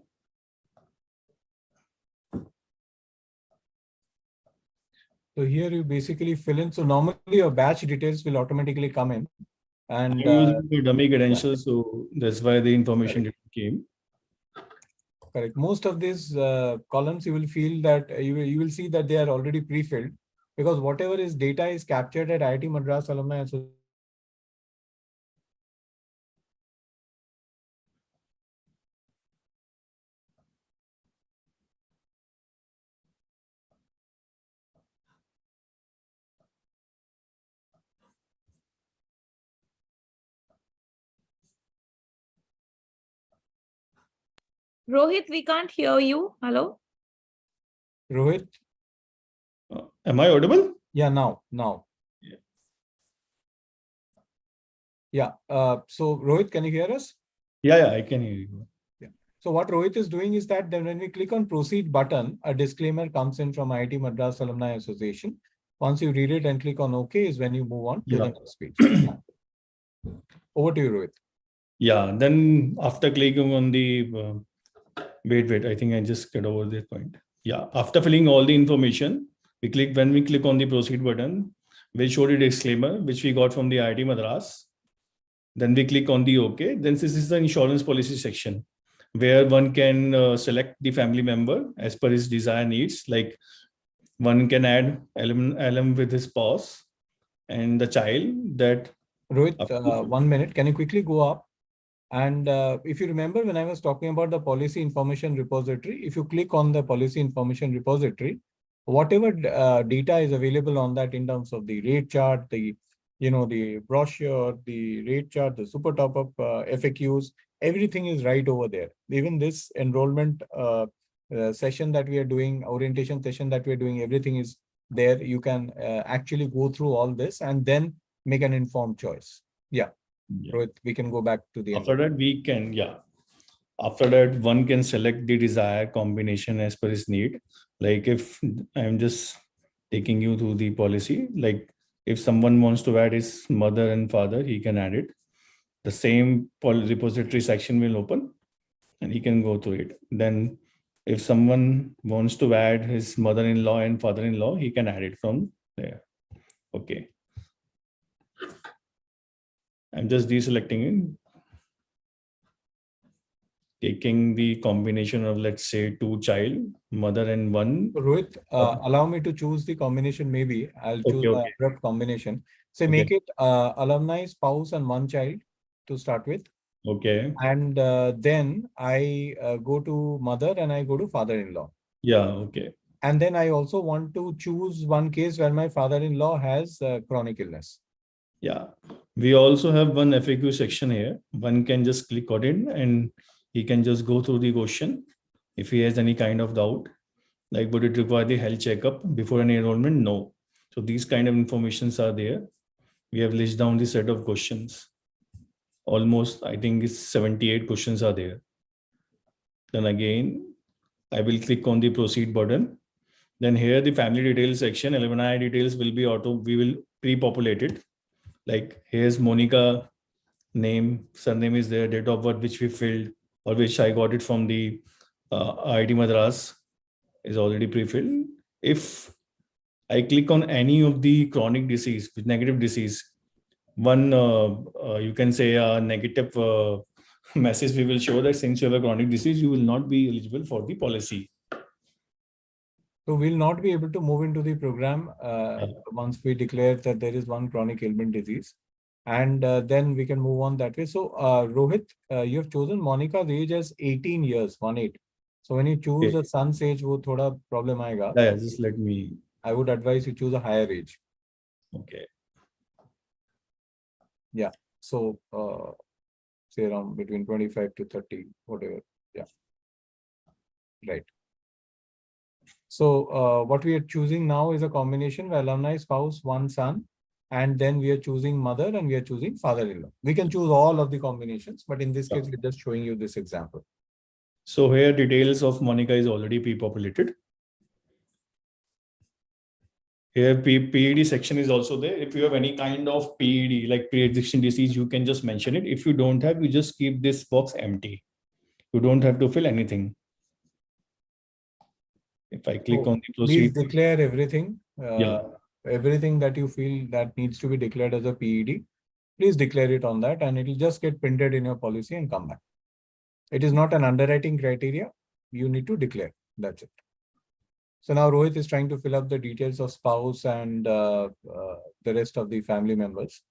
So here you basically fill in. So normally your batch details will automatically come in. And I'm using the dummy credentials, so that's why the information came. Correct. Most of these columns, you will feel that you will see that they are already pre-filled, because whatever is data is captured at IIT Madras Alumni Association. Rohit, we can't hear you. Hello? Rohit? Am I audible? Yeah, now. Yeah. So Rohit, can you hear us? Yeah, I can hear you. Yeah. So what Rohit is doing is that then when we click on proceed button, a disclaimer comes in from IIT Madras Alumni Association. Once you read it and click on OK is when you move on to the next page. Over to you, Rohit. Yeah, then after clicking on the, wait, I think I just get over this point. Yeah, after filling all the information, when we click on the proceed button, we show the disclaimer, which we got from the IIT Madras. Then we click on the OK. Then this is the insurance policy section, where one can select the family member as per his desired needs. Like one can add alum with his spouse and the child that. Rohit, 1 minute. Can you quickly go up? And if you remember when I was talking about the policy information repository, if you click on the policy information repository, whatever data is available on that in terms of the rate chart, the brochure, the rate chart, the super top-up FAQs, everything is right over there. Even this enrollment session that we are doing, orientation session that we are doing, everything is there. You can actually go through all this and then make an informed choice. Yeah. Rohit, we can go back to the After that, after that, one can select the desired combination as per his need. Like if I'm just taking you through the policy, like if someone wants to add his mother and father, he can add it. The same repository section will open and he can go through it. Then if someone wants to add his mother-in-law and father-in-law, he can add it from there. Okay. I'm just deselecting it. Taking the combination of, let's say, 2 child, mother and 1. Rohit, allow me to choose the combination. Maybe I'll choose the abrupt combination. Say make it alumni, spouse, and 1 child to start with. Okay. And then I go to mother and I go to father-in-law. Yeah. Okay. And then I also want to choose one case where my father-in-law has chronic illness. Yeah. We also have one FAQ section here. One can just click on it and he can just go through the question. If he has any kind of doubt, like would it require the health checkup before an enrollment? No. So these kind of informations are there. We have listed down the set of questions. Almost, I think it's 78 questions are there. Then again, I will click on the proceed button. Then here the family details section, alumni details will be we will pre-populate it. Like here's Monica name, surname is there, date of birth which we filled or which I got it from the IIT Madras is already pre-filled. If I click on any of the chronic disease with negative disease, one you can say a negative message we will show that since you have a chronic disease, you will not be eligible for the policy. So we'll not be able to move into the program once we declare that there is one chronic ailment disease. And then we can move on that way. So Rohit, you have chosen Monica's age as 18 years, 18. So when you choose a son's age, wo thoda problem aayega. Yeah, just let me. I would advise you choose a higher age. Okay. Yeah. So say around between 25 to 30, whatever. Yeah. Right. So what we are choosing now is a combination where alumni, spouse, 1 son, and then we are choosing mother and we are choosing father-in-law. We can choose all of the combinations, but in this case, we're just showing you this example. So here details of Monica is already pre-populated. Here PED section is also there. If you have any kind of PED like pre-existing disease, you can just mention it. If you don't have, you just keep this box empty. You don't have to fill anything. If I click on the proceed. Please declare everything. Yeah. Everything that you feel that needs to be declared as a PED, please declare it on that and it will just get printed in your policy and come back. It is not an underwriting criteria. You need to declare. That's it. So now Rohit is trying to fill up the details of spouse and the rest of the family members.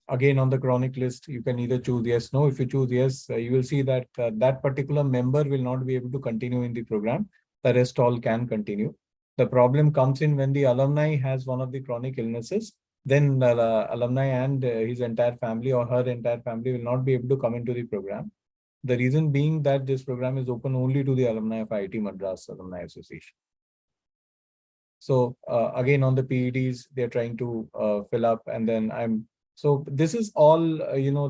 Again, on the chronic list, you can either choose yes, no. If you choose yes, you will see that that particular member will not be able to continue in the program. The rest all can continue. The problem comes in when the alumni has one of the chronic illnesses, then the alumni and his entire family or her entire family will not be able to come into the program. The reason being that this program is open only to the alumni of IIT Madras Alumni Association. So again, on the PEDs, they're trying to fill up, and then I'm So this is all,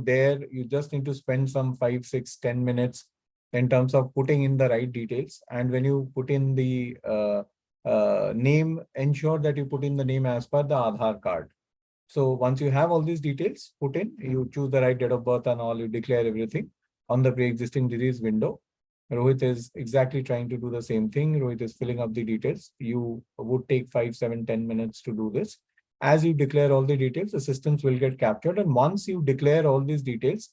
there. You just need to spend some 5, 6, 10 minutes in terms of putting in the right details. And when you put in the name, ensure that you put in the name as per the Aadhaar card. So once you have all these details put in, you choose the right date of birth and all, you declare everything on the pre-existing disease window. Rohit is exactly trying to do the same thing. Rohit is filling up the details. You would take 5, 7, 10 minutes to do this. As you declare all the details, the systems will get captured. And once you declare all these details,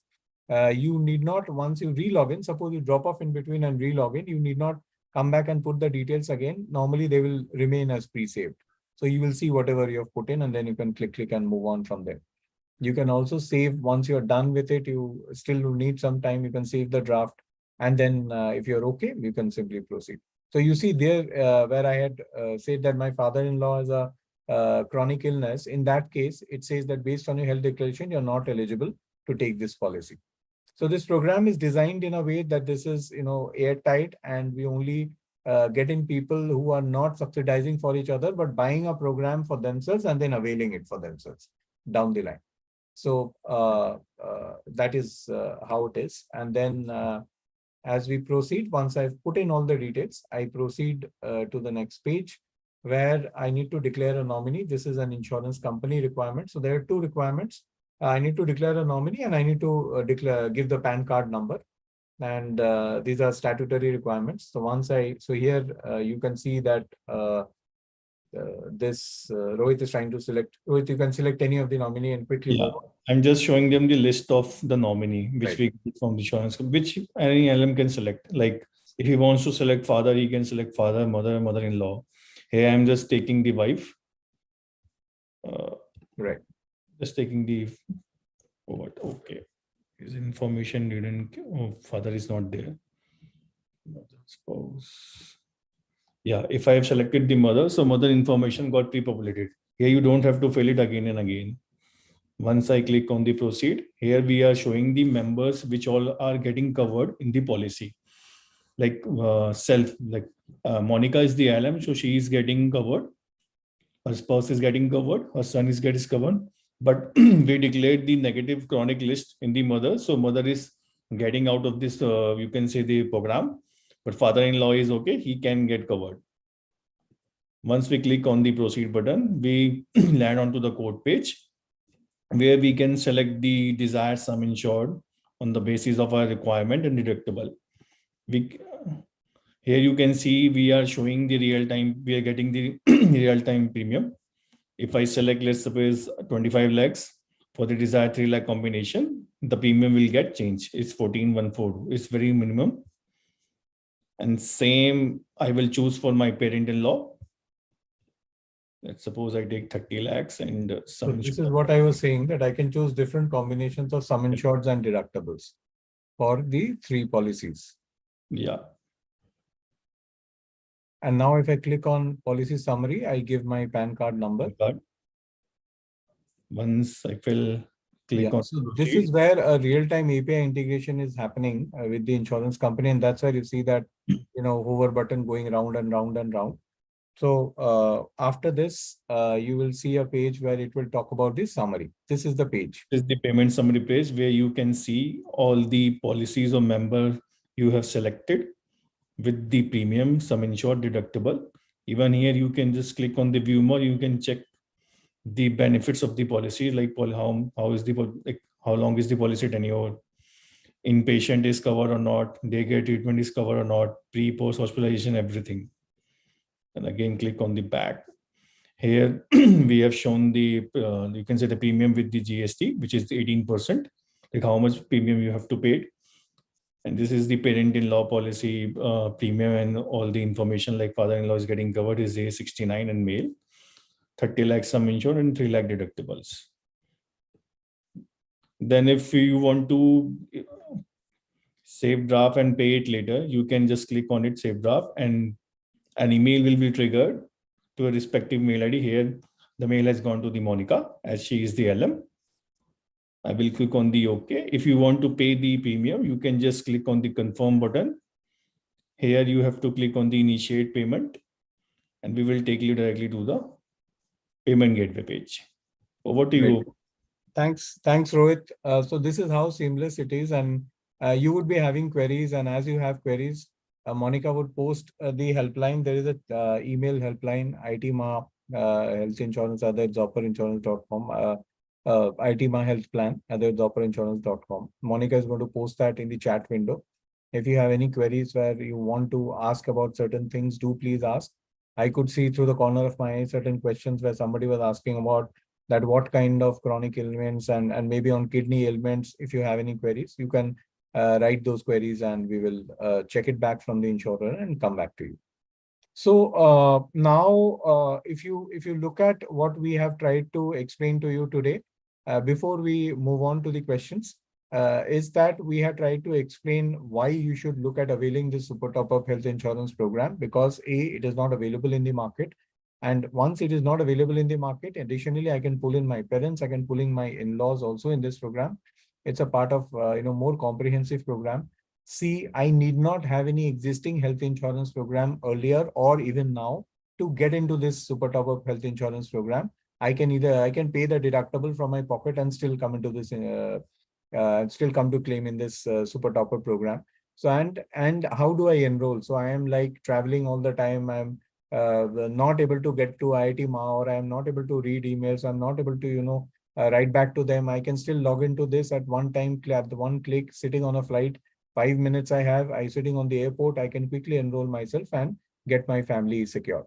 you need not, once you re-log in, suppose you drop off in between and re-log in, you need not come back and put the details again. Normally they will remain as pre-saved. So you will see whatever you have put in, and then you can click and move on from there. You can also save once you're done with it. You still need some time. You can save the draft. And then if you're okay, you can simply proceed. So you see there where I had said that my father-in-law has a chronic illness. In that case, it says that based on your health declaration, you're not eligible to take this policy. So this program is designed in a way that this is, airtight, and we only get in people who are not subsidizing for each other, but buying a program for themselves and then availing it for themselves down the line. So that is how it is. And then as we proceed, once I've put in all the details, I proceed to the next page where I need to declare a nominee. This is an insurance company requirement. So there are two requirements. I need to declare a nominee, and I need to give the PAN card number. And these are statutory requirements. So here you can see that Rohit is trying to select. Rohit, you can select any of the nominee and quickly move on. I'm just showing them the list of the nominee, which Right. we get from the insurance, which any LM can select. Like if he wants to select father, he can select father, mother, mother-in-law. Here I'm just taking the wife. Right. Just taking the what? Okay. His information didn't. Oh, father is not there. Mother, spouse. Yeah, if I have selected the mother, so mother information got pre-populated. Here you don't have to fill it again and again. Once I click on the proceed, here we are showing the members which all are getting covered in the policy. Like Monica is the LM, so she is getting covered. Her spouse is getting covered. Her son is getting covered. But we declared the negative chronic list in the mother. So mother is getting out of this, you can say the program. But father-in-law is okay. He can get covered. Once we click on the proceed button, we land onto the code page where we can select the desired sum insured on the basis of our requirement and deductible. Here you can see we are showing the real time, we are getting the real time premium. If I select, let's suppose 25 lakhs for the desired 3 lakh combination, the premium will get changed. It's 1414. It's very minimum. And same, I will choose for my parent-in-law. Let's suppose I take 30 lakhs and So this is what I was saying, that I can choose different combinations of sum insureds and deductibles for the 3 policies. Yeah. And now if I click on policy summary, I give my PAN card number. Once I will click on. So this is where a real-time API integration is happening with the insurance company. And that's why you see that, hover button going round and round and round. So after this, you will see a page where it will talk about the summary. This is the page. This is the payment summary page where you can see all the policies or member you have selected with the premium, sum insured, deductible. Even here, you can just click on the view more. You can check the benefits of the policy, like how is the like how long is the policy tenure, inpatient is covered or not, day care treatment is covered or not, pre-post hospitalization, everything. And again, click on the back. Here we have shown the you can say the premium with the GST, which is 18%, like how much premium you have to pay. And this is the parent-in-law policy premium, and all the information like father-in-law is getting covered is age 69 and male, 30 lakh sum insured and 3 lakh deductibles. Then if you want to save draft and pay it later, you can just click on it, save draft, and an email will be triggered to a respective mail ID. Here, the mail has gone to the Monica as she is the LM. I will click on the OK. If you want to pay the premium, you can just click on the confirm button. Here you have to click on the initiate payment, and we will take you directly to the payment gateway page. Over to you. Thanks, Rohit. So this is how seamless it is, and you would be having queries, and as you have queries, Monica would post the helpline. There is a email helpline, IITMAA Health Insurance, others.opperinsurance.com, IITMAA Health Plan, others.opperinsurance.com. Monica is going to post that in the chat window. If you have any queries where you want to ask about certain things, do please ask. I could see through the corner of my eye certain questions where somebody was asking about that what kind of chronic ailments and maybe on kidney ailments. If you have any queries, you can write those queries and we will check it back from the insurer and come back to you. So now if you look at what we have tried to explain to you today, before we move on to the questions, is that we have tried to explain why you should look at availing this super top-up health insurance program, because A, it is not available in the market. And once it is not available in the market, additionally, I can pull in my parents, I can pull in my in-laws also in this program. It's a part of, more comprehensive program. C, I need not have any existing health insurance program earlier or even now to get into this super top-up health insurance program. I can pay the deductible from my pocket and still come into this, still come to claim in this super top-up program. So, and how do I enroll? So I am like traveling all the time. I'm not able to get to IITMAA, or I am not able to read emails. I'm not able to, write back to them. I can still log into this at one time, at the one click, sitting on a flight. 5 minutes I sitting on the airport, I can quickly enroll myself and get my family secure.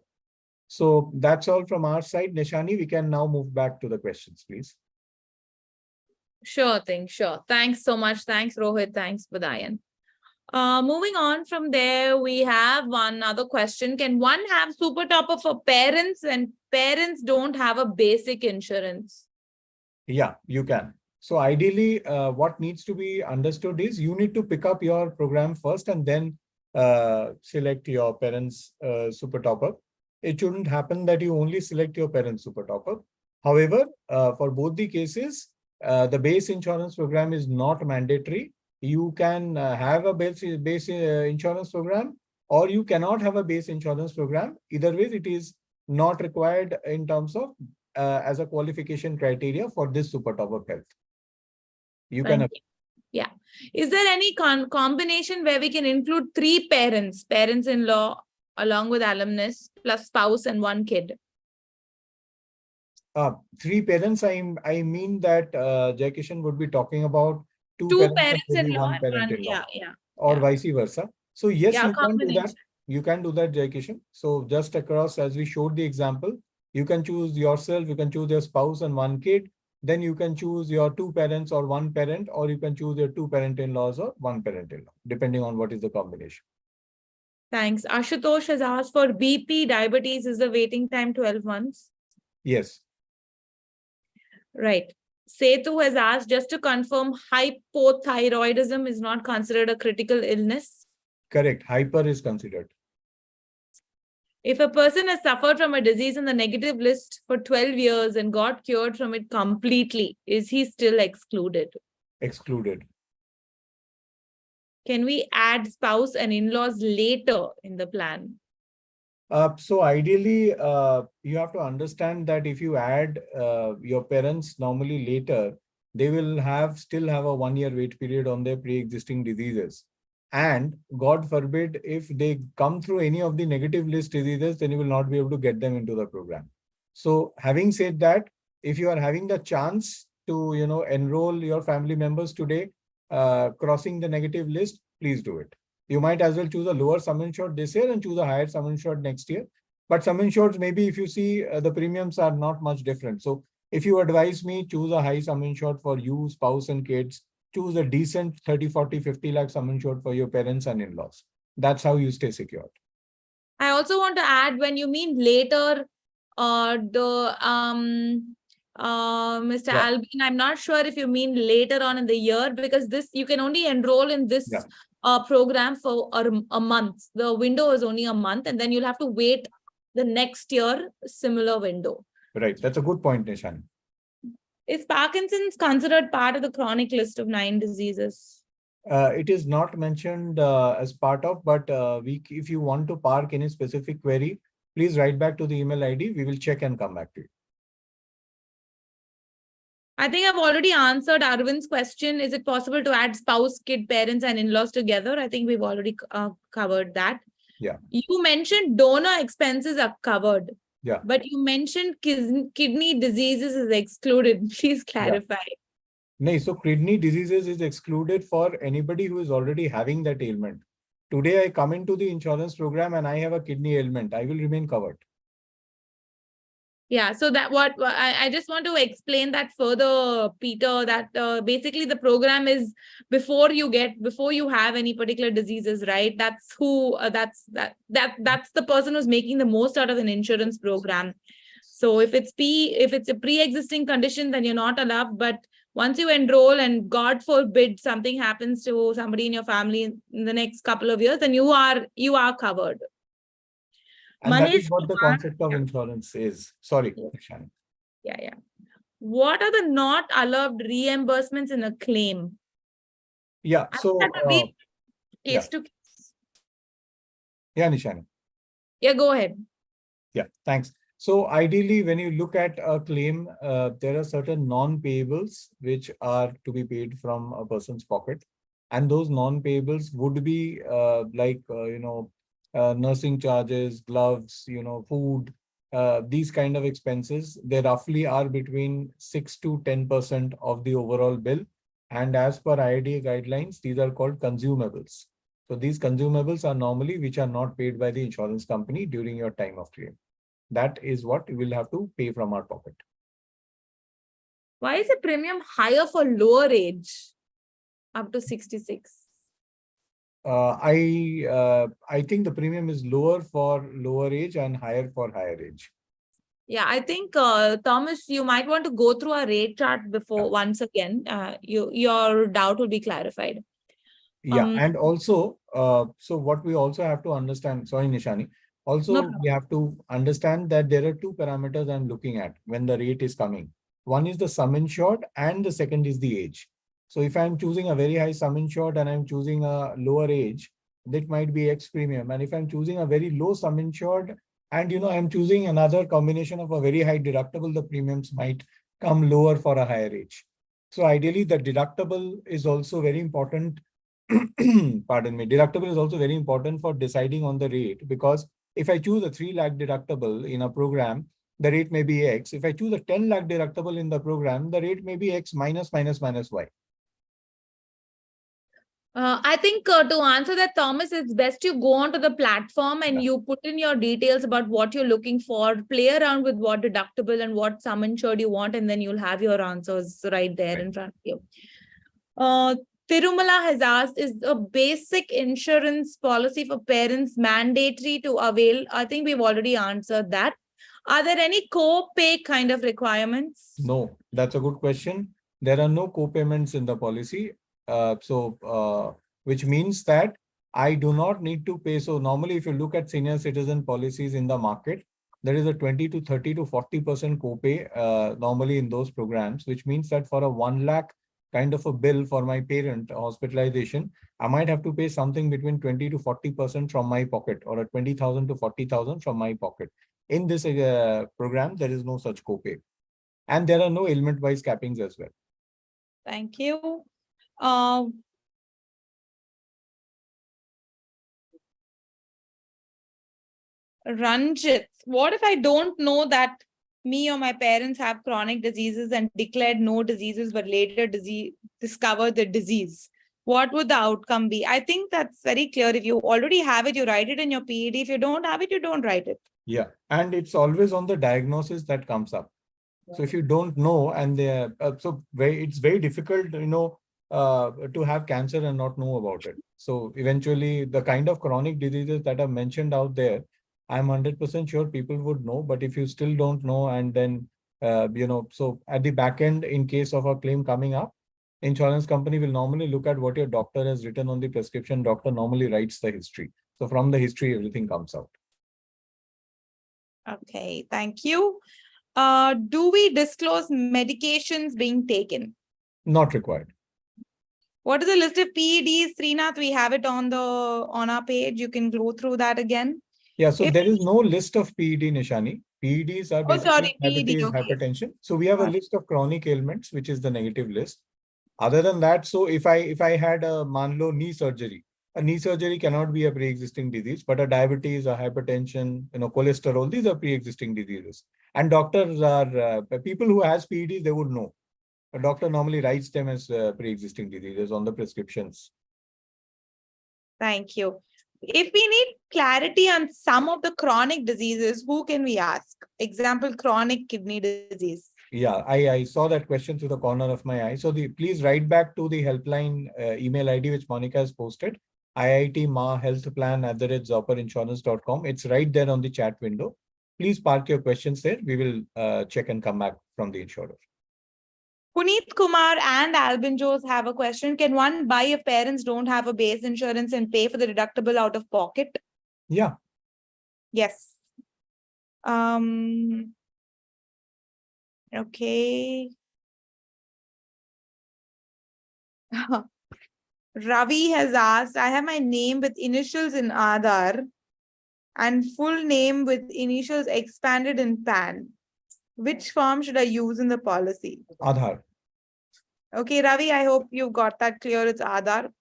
So that's all from our side. Nishani, we can now move back to the questions, please. Sure thing, sure. Thanks so much. Thanks, Rohit. Thanks, Budayan. Moving on from there, we have one other question. Can one have super topper for parents when parents don't have a basic insurance? Yeah, you can. So ideally, what needs to be understood is you need to pick up your program first and then select your parents' super top-up. It shouldn't happen that you only select your parents' super top-up. However, for both the cases, the base insurance program is not mandatory. You can have a base insurance program, or you cannot have a base insurance program. Either way, it is not required in terms of as a qualification criteria for this super top-up health. You can. Yeah. Is there any combination where we can include 3 parents, parents-in-law, along with alumnus, plus spouse and 1 kid? 3 parents, I mean that Jaikishan would be talking about 2 parents and maybe 1 parent-in-law, or vice versa. So yes, you can do that. You can do that, Jaikishan. So just across, as we showed the example, you can choose yourself, you can choose your spouse and 1 kid. Then you can choose your 2 parents or 1 parent, or you can choose your 2 parent-in-laws or 1 parent-in-law, depending on what is the combination. Thanks. Ashutosh has asked for BP, diabetes, is the waiting time 12 months? Yes. Right. Setu has asked, just to confirm, hypothyroidism is not considered a critical illness? Correct. Hyper is considered. If a person has suffered from a disease in the negative list for 12 years and got cured from it completely, is he still excluded? Excluded. Can we add spouse and in-laws later in the plan? So ideally, you have to understand that if you add your parents normally later, they will still have a 1-year wait period on their pre-existing diseases. And God forbid, if they come through any of the negative list diseases, then you will not be able to get them into the program. So having said that, if you are having the chance to, enroll your family members today, crossing the negative list, please do it. You might as well choose a lower sum insured this year and choose a higher sum insured next year. But sum insureds, maybe if you see the premiums are not much different. So if you advise me, choose a high sum insured for you, spouse and kids. Choose a decent 30, 40, 50 lakh sum insured for your parents and in-laws. That's how you stay secure. I also want to add, when you mean later, Mr. Albin, I'm not sure if you mean later on in the year, because this, you can only enroll in this program for a month. The window is only a month, and then you'll have to wait the next year, similar window. Right. That's a good point, Nishan. Is Parkinson's considered part of the chronic list of 9 diseases? It is not mentioned as part of, but if you want to park any specific query, please write back to the email ID. We will check and come back to you. I think I've already answered Arvind's question. Is it possible to add spouse, kid, parents, and in-laws together? I think we've already covered that. Yeah. You mentioned donor expenses are covered. Yeah. But you mentioned kidney diseases is excluded. Please clarify. No, so kidney diseases is excluded for anybody who is already having that ailment. Today I come into the insurance program and I have a kidney ailment. I will remain covered. Yeah, so that what I just want to explain that further, Peter, that basically the program is before you have any particular diseases, right? That's who that's the person who's making the most out of an insurance program. So if it's a pre-existing condition, then you're not allowed. But once you enroll and God forbid something happens to somebody in your family in the next couple of years, then you are covered. And that is Manish what the Kumar- concept of insurance is. Sorry, Yeah. Nishani. Yeah. What are the not allowed reimbursements in a claim? Yeah, I so think that will be case to case. yeah, Nishani. Yeah, go ahead. Yeah, thanks. So ideally, when you look at a claim, there are certain non-payables which are to be paid from a person's pocket. And those non-payables would be nursing charges, gloves, food, these kind of expenses. They roughly are between 6 to 10% of the overall bill. And as per IITA guidelines, these are called consumables. So these consumables are normally which are not paid by the insurance company during your time of claim. That is what we will have to pay from our pocket. Why is the premium higher for lower age, up to 66? I think the premium is lower for lower age and higher for higher age. Yeah, I think Thomas, you might want to go through a rate chart before once again. Your doubt will be clarified. Yeah, and also, so what we also have to understand, sorry, Nishani, also we have to understand that there are two parameters I'm looking at when the rate is coming. One is the sum insured and the second is the age. So if I'm choosing a very high sum insured and I'm choosing a lower age, that might be X premium. And if I'm choosing a very low sum insured and I'm choosing another combination of a very high deductible, the premiums might come lower for a higher age. So ideally the deductible is also very important. Pardon me, deductible is also very important for deciding on the rate, because if I choose a 3 lakh deductible in a program, the rate may be X. If I choose a 10 lakh deductible in the program, the rate may be X minus Y. I think to answer that, Thomas, it's best you go onto the platform and you put in your details about what you're looking for, play around with what deductible and what sum insured you want, and then you'll have your answers right there in front of you. Tirumala has asked, is a basic insurance policy for parents mandatory to avail? I think we've already answered that. Are there any co-pay kind of requirements? No, that's a good question. There are no co-payments in the policy. Which means that I do not need to pay. So normally, if you look at senior citizen policies in the market, there is a 20 to 30 to 40% copay normally in those programs, which means that for a 1 lakh kind of a bill for my parent hospitalization, I might have to pay something between 20 to 40% from my pocket, or a 20,000 to 40,000 from my pocket. In this program, there is no such copay. And there are no ailment-wise cappings as well. Thank you. Ranjit, what if I don't know that me or my parents have chronic diseases and declared no diseases, but later discovered the disease? What would the outcome be? I think that's very clear. If you already have it, you write it in your PED. If you don't have it, you don't write it. Yeah, and it's always on the diagnosis that comes up. So if you don't know, and it's very difficult, to have cancer and not know about it. So eventually, the kind of chronic diseases that are mentioned out there, I'm 100% sure people would know. But if you still don't know, and then so at the back end, in case of a claim coming up, insurance company will normally look at what your doctor has written on the prescription. Doctor normally writes the history. So from the history, everything comes out. Okay, thank you. Do we disclose medications being taken? Not required. What is the list of PEDs, Srinath? We have it on our page. You can go through that again. Yeah, so there is no list of PED, Nishani. PEDs are Oh, basically sorry, PED, diabetes, okay. hypertension. So we have a Got it. list of chronic ailments, which is the negative list. Other than that, so if I had a manlo knee surgery, a knee surgery cannot be a pre-existing disease, but a diabetes, a hypertension, cholesterol, these are pre-existing diseases. And doctors are people who has PEDs, they would know. A doctor normally writes them as pre-existing diseases on the prescriptions. Thank you. If we need clarity on some of the chronic diseases, who can we ask? Example, chronic kidney disease. Yeah, I saw that question through the corner of my eye. So please write back to the helpline email ID which Monica has posted, IITMAA health plan @zopperinsurance.com. It's right there on the chat window. Please park your questions there. We will check and come back from the insurer. Puneet Kumar and Albin Jose have a question. Can one buy if parents don't have a base insurance and pay for the deductible out of pocket? Yeah. Yes. Okay. Ravi has asked, I have my name with initials in Aadhaar and full name with initials expanded in PAN. Which form should I use in the policy? Aadhaar. Okay, Ravi, I hope you got that clear. It's Aadhaar.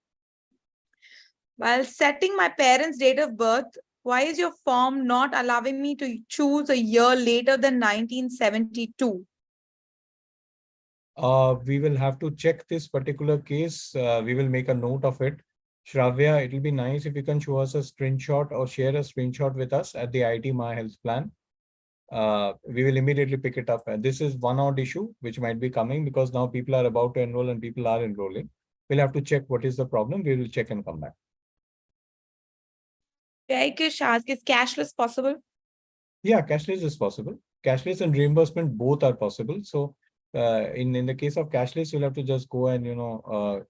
While setting my parents' date of birth, why is your form not allowing me to choose a year later than 1972? We will have to check this particular case. We will make a note of it. Shravya, it will be nice if you can show us a screenshot or share a screenshot with us at the IITMAA health plan. We will immediately pick it up. And this is one odd issue which might be coming because now people are about to enroll and people are enrolling. We'll have to check what is the problem. We will check and come back. Jaikish asks, is cashless possible? Yeah, cashless is possible. Cashless and reimbursement both are possible. So in the case of cashless, you'll have to just go and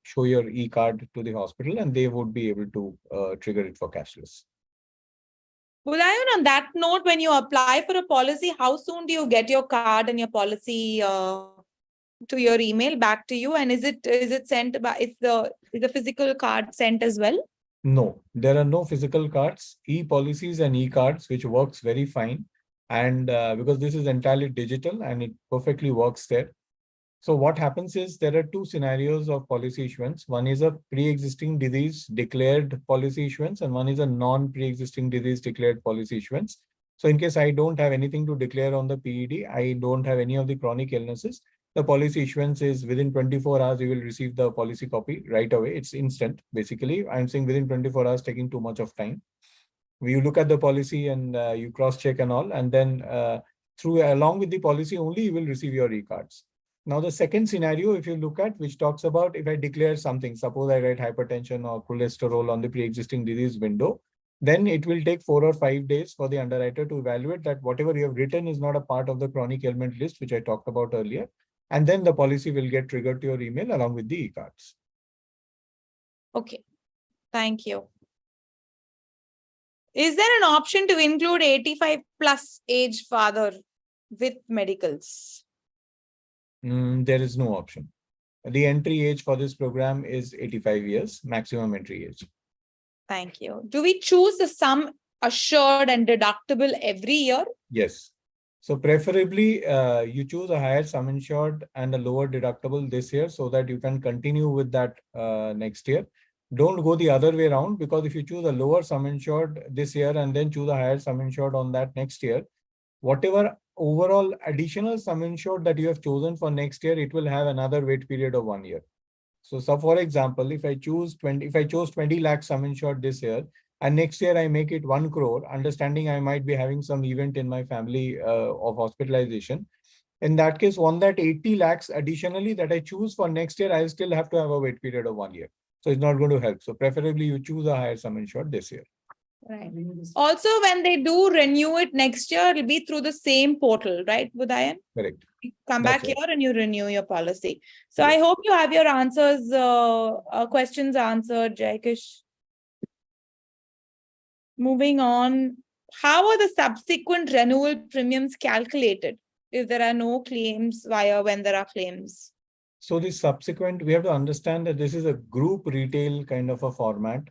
show your e-card to the hospital and they would be able to trigger it for cashless. Udayan, on that note, when you apply for a policy, how soon do you get your card and your policy to your email back to you? And is it sent by, is the physical card sent as well? No, there are no physical cards, e-policies and e-cards, which works very fine. And because this is entirely digital and it perfectly works there. So what happens is there are two scenarios of policy issuance. One is a pre-existing disease declared policy issuance and one is a non-pre-existing disease declared policy issuance. So in case I don't have anything to declare on the PED, I don't have any of the chronic illnesses, the policy issuance is within 24 hours, you will receive the policy copy right away. It's instant. Basically, I'm saying within 24 hours, taking too much of time. You look at the policy and you cross-check and all, and then along with the policy only, you will receive your e-cards. Now, the second scenario, if you look at, which talks about if I declare something, suppose I write hypertension or cholesterol on the pre-existing disease window, then it will take 4 or 5 days for the underwriter to evaluate that whatever you have written is not a part of the chronic ailment list, which I talked about earlier. And then the policy will get triggered to your email along with the e-cards. Okay, thank you. Is there an option to include 85 plus age father with medicals? There is no option. The entry age for this program is 85 years, maximum entry age. Thank you. Do we choose the sum assured and deductible every year? Yes. So preferably you choose a higher sum insured and a lower deductible this year so that you can continue with that next year. Don't go the other way around, because if you choose a lower sum insured this year and then choose a higher sum insured on that next year, whatever overall additional sum insured that you have chosen for next year, it will have another wait period of 1 year. So for example, if I chose 20 lakh sum insured this year, and next year I make it 1 crore, understanding I might be having some event in my family of hospitalization. In that case, on that 80 lakhs additionally that I choose for next year, I still have to have a wait period of 1 year. So it's not going to help. So preferably you choose a higher sum insured this year. Right. Also, when they do renew it next year, it'll be through the same portal, right, Budayan? Correct. You come That's back right. here and you renew your policy. So Yes. I hope you have your answers, questions answered, Jaikish. Moving on, how are the subsequent renewal premiums calculated if there are no claims via when there are claims? So the subsequent, we have to understand that this is a group retail kind of a format,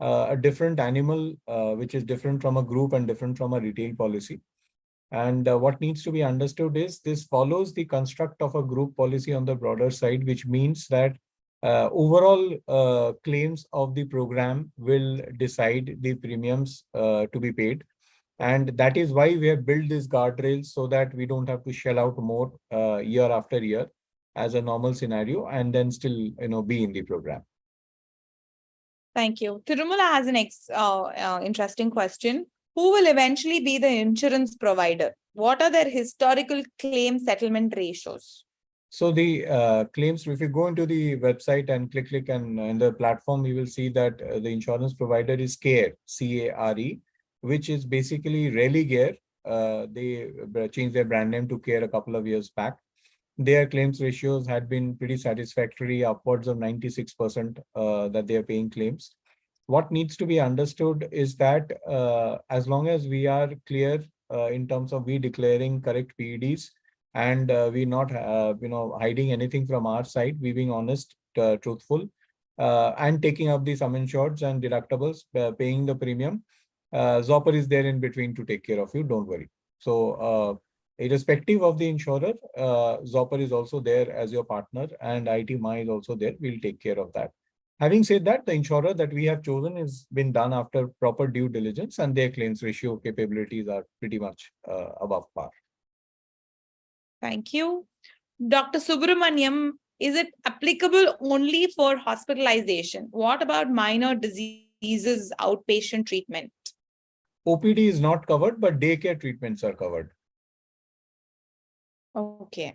a different animal, which is different from a group and different from a retail policy. And what needs to be understood is this follows the construct of a group policy on the broader side, which means that overall claims of the program will decide the premiums to be paid. And that is why we have built these guardrails so that we don't have to shell out more year after year as a normal scenario and then still be in the program. Thank you. Tirumala has an interesting question. Who will eventually be the insurance provider? What are their historical claim settlement ratios? So the claims, if you go into the website and click and in the platform, you will see that the insurance provider is CARE, C-A-R-E, which is basically Religare. They changed their brand name to CARE a couple of years back. Their claims ratios had been pretty satisfactory, upwards of 96% that they are paying claims. What needs to be understood is that as long as we are clear in terms of we declaring correct PEDs, and we not hiding anything from our side, we being honest, truthful, and taking up the sum insureds and deductibles, paying the premium, Zopper is there in between to take care of you, don't worry. So irrespective of the insurer, Zopper is also there as your partner, and IITMAA is also there. We'll take care of that. Having said that, the insurer that we have chosen has been done after proper due diligence, and their claims ratio capabilities are pretty much above par. Thank you. Dr. Subramaniam, is it applicable only for hospitalization? What about minor diseases, outpatient treatment? OPD is not covered, but daycare treatments are covered. Okay.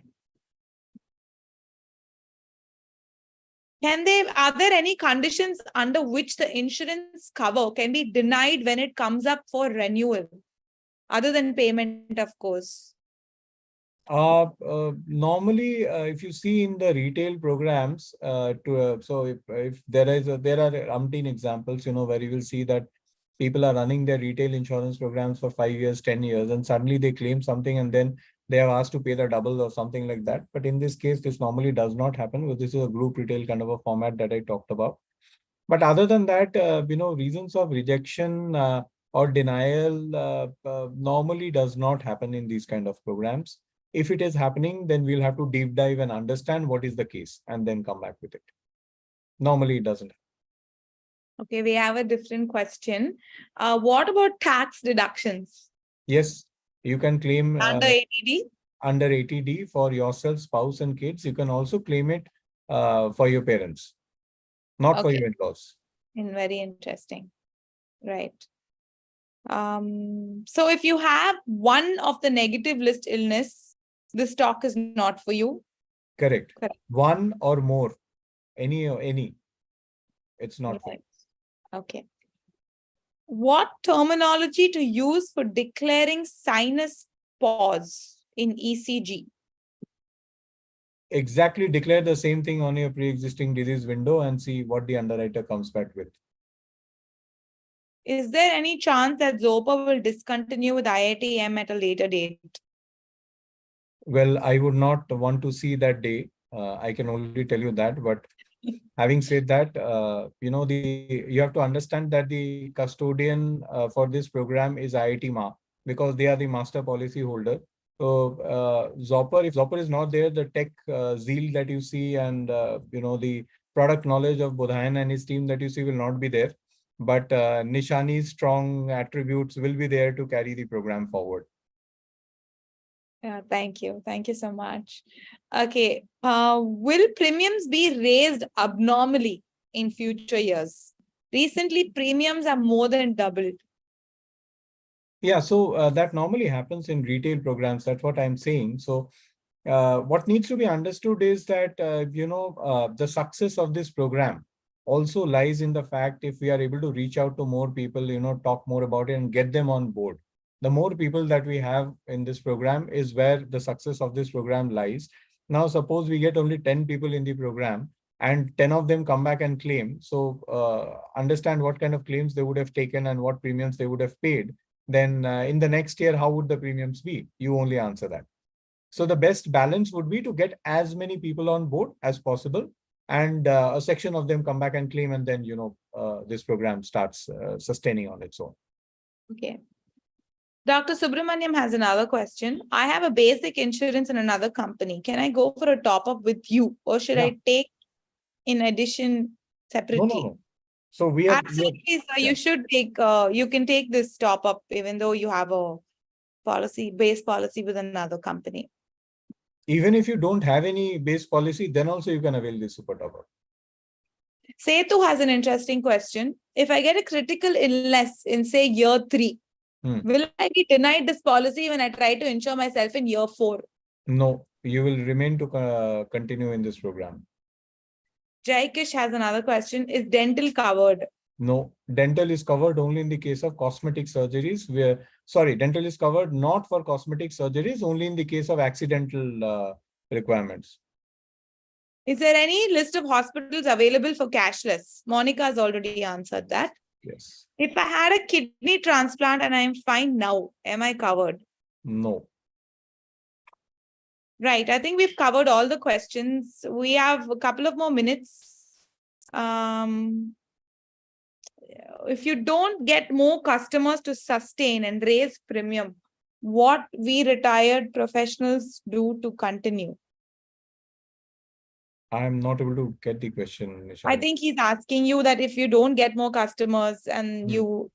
Are there any conditions under which the insurance cover can be denied when it comes up for renewal, other than payment, of course? Normally, if you see in the retail programs, so if there are umpteen examples, where you will see that people are running their retail insurance programs for 5 years, 10 years, and suddenly they claim something and then they have asked to pay the double or something like that. But in this case, this normally does not happen because this is a group retail kind of a format that I talked about. But other than that, reasons of rejection or denial normally does not happen in these kind of programs. If it is happening, then we'll have to deep dive and understand what is the case and then come back with it. Normally, it doesn't. Okay, we have a different question. What about tax deductions? Yes, you can claim Under ATD? Under ATD for yourself, spouse, and kids. You can also claim it for your parents, not for your in-laws. Very interesting. Right. So if you have one of the negative list illness, this talk is not for you. Correct. One or more, any. It's not for you. Okay. What terminology to use for declaring sinus pause in ECG? Exactly, declare the same thing on your pre-existing disease window and see what the underwriter comes back with. Is there any chance that Zopa will discontinue with IITM at a later date? Well, I would not want to see that day. I can only tell you that. But having said that, you have to understand that the custodian for this program is IITMAA because they are the master policy holder. So Zopper, if Zopper is not there, the tech zeal that you see and the product knowledge of Bodhayan and his team that you see will not be there. But Nishani's strong attributes will be there to carry the program forward. Yeah, thank you. Thank you so much. Okay. Will premiums be raised abnormally in future years? Recently, premiums are more than doubled. Yeah, so that normally happens in retail programs. That's what I'm saying. So what needs to be understood is that, the success of this program also lies in the fact if we are able to reach out to more people, talk more about it and get them on board. The more people that we have in this program is where the success of this program lies. Now, suppose we get only 10 people in the program and 10 of them come back and claim. So understand what kind of claims they would have taken and what premiums they would have paid. Then in the next year, how would the premiums be? You only answer that. So the best balance would be to get as many people on board as possible and a section of them come back and claim, and then, this program starts sustaining on its own. Okay. Dr. Subramaniam has another question. I have a basic insurance in another company. Can I go for a top up with you, or should Yeah. I take in addition separately? No. So we have, Absolutely, sir. yeah. You should take, you can take this top up even though you have a base policy with another company. Even if you don't have any base policy, then also you can avail this super top up. Setu has an interesting question. If I get a critical illness in, say, year 3, will I be denied this policy when I try to insure myself in year 4? No, you will remain to continue in this program. Jaikish has another question. Is dental covered? No, dental is covered only in the case of cosmetic surgeries dental is covered not for cosmetic surgeries, only in the case of accidental requirements. Is there any list of hospitals available for cashless? Monica has already answered that. Yes. If I had a kidney transplant and I'm fine now, am I covered? No. Right. I think we've covered all the questions. We have a couple of more minutes. If you don't get more customers to sustain and raise premium, what we retired professionals do to continue? I am not able to get the question, Nishani. I think he's asking you that if you don't get more customers and you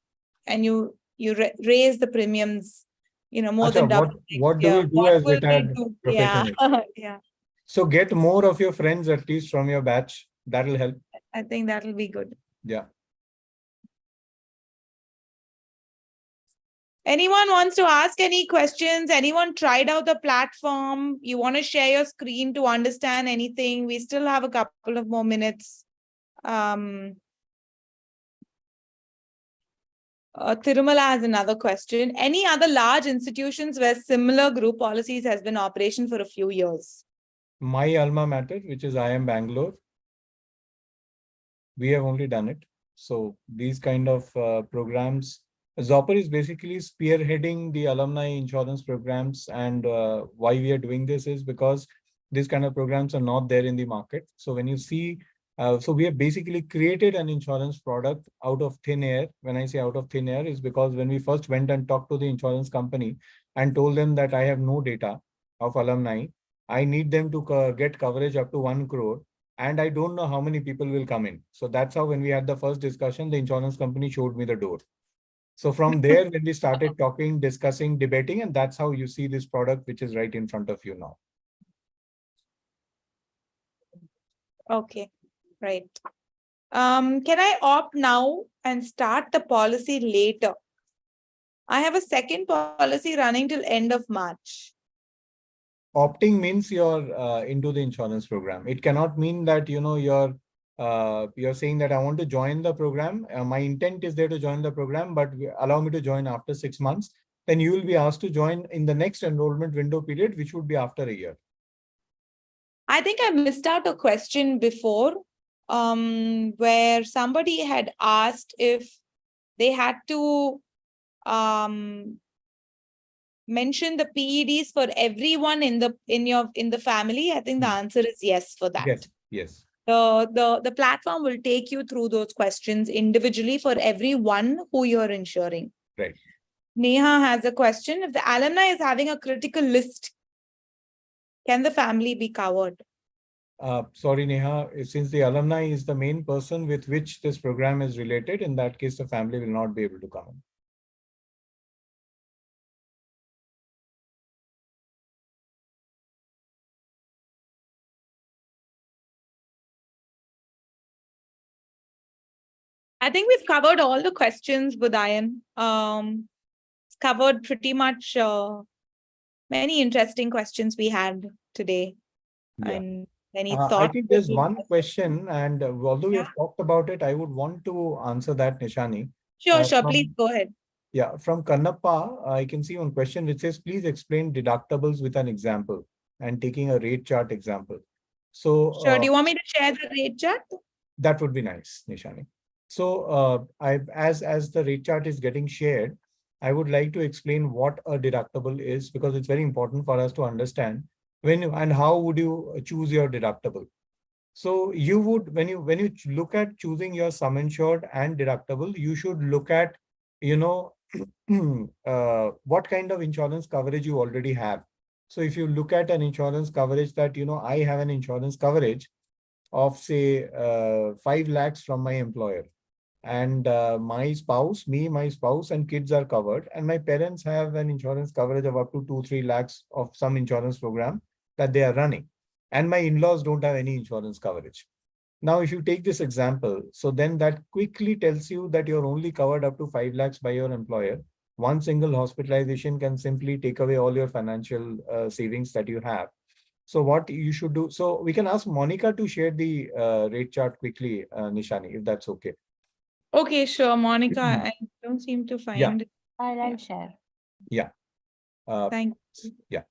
raise the premiums, more than double. What do we do as will we retired do? professionals? Yeah. Yeah. So get more of your friends, at least from your batch. That will help. I think that will be good. Yeah. Anyone wants to ask any questions? Anyone tried out the platform? You want to share your screen to understand anything? We still have a couple of more minutes. Tirumala has another question. Any other large institutions where similar group policies has been in operation for a few years? My alma mater, which is IIM Bangalore, we have only done it. So these kind of programs, Zopper is basically spearheading the alumni insurance programs. And why we are doing this is because these kind of programs are not there in the market. So when you see, so we have basically created an insurance product out of thin air. When I say out of thin air is because when we first went and talked to the insurance company and told them that I have no data of alumni, I need them to get coverage up to 1 crore. And I don't know how many people will come in. So that's how when we had the first discussion, the insurance company showed me the door. So from there, when we started talking, discussing, debating, and that's how you see this product, which is right in front of you now. Okay, right. Can I opt now and start the policy later? I have a second policy running till end of March. Opting means you're into the insurance program. It cannot mean that, you're saying that I want to join the program. My intent is there to join the program, but allow me to join after 6 months. Then you will be asked to join in the next enrollment window period, which would be after a year. I think I missed out a question before, where somebody had asked if they had to mention the PEDs for everyone in the family. I think the answer is yes for that. Yes. The platform will take you through those questions individually for everyone who you're insuring. Right. Neha has a question. If the alumni is having a critical list, can the family be covered? Sorry, Neha, since the alumni is the main person with which this program is related, in that case, the family will not be able to come. I think we've covered all the questions, Budayan. It's covered pretty much many interesting questions we had today. Yeah. And any I thoughts? think there's one question, and although we have talked about it, I would want to answer that, Nishani. Sure, please go ahead. Yeah, from Kannappa, I can see one question which says, please explain deductibles with an example and taking a rate chart example. So, sure. Do you want me to share the rate chart? That would be nice, Nishani. So, as the rate chart is getting shared, I would like to explain what a deductible is, because it's very important for us to understand and how would you choose your deductible. So you would, when you look at choosing your sum insured and deductible, you should look at, what kind of insurance coverage you already have. So if you look at an insurance coverage that, I have an insurance coverage of say 5 lakhs from my employer, and my spouse and kids are covered, and my parents have an insurance coverage of up to 2-3 lakhs of some insurance program that they are running, and my in-laws don't have any insurance coverage. Now, if you take this example, so then that quickly tells you that you're only covered up to 5 lakhs by your employer. One single hospitalization can simply take away all your financial savings that you have. So what you should do, so we can ask Monica to share the rate chart quickly, Nishani, if that's okay. Okay, sure, Monica. I don't seem to find it. I'll share. Yeah. Thank you. Yeah.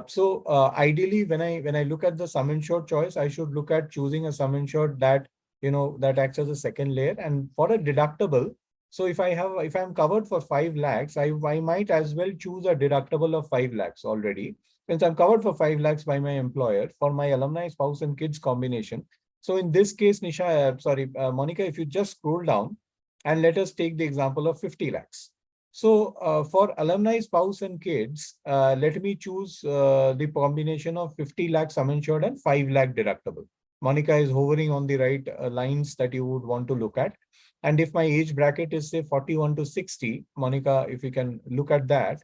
So ideally, when I look at the sum insured choice, I should look at choosing a sum insured that that acts as a second layer. And for a deductible, so if I'm covered for 5 lakhs, I might as well choose a deductible of 5 lakhs already, since I'm covered for 5 lakhs by my employer for my alumni, spouse, and kids combination. So in this case, Monica, if you just scroll down and let us take the example of 50 lakhs. So for alumni, spouse, and kids, let me choose the combination of 50 lakh sum insured and 5 lakh deductible. Monica is hovering on the right lines that you would want to look at. And if my age bracket is say 41 to 60, Monica, if you can look at that,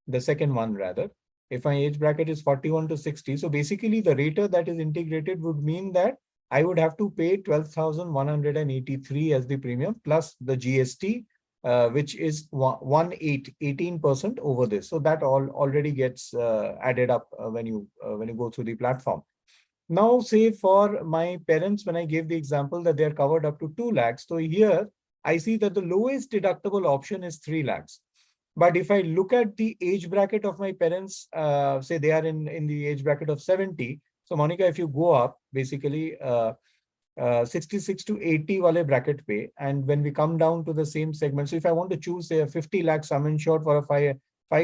the second one rather, if my age bracket is 41 to 60, so basically the rater that is integrated would mean that I would have to pay 12,183 as the premium plus the GST, which is 18% over this. So that already gets added up when you go through the platform. Now, say for my parents, when I gave the example that they're covered up to 2 lakhs. So here I see that the lowest deductible option is 3 lakhs. But if I look at the age bracket of my parents, say they are in the age bracket of 70. So Monica, if you go up, basically 66 to 80 wale bracket pay. And when we come down to the same segment, so if I want to choose say a 50 lakh sum insured for a 5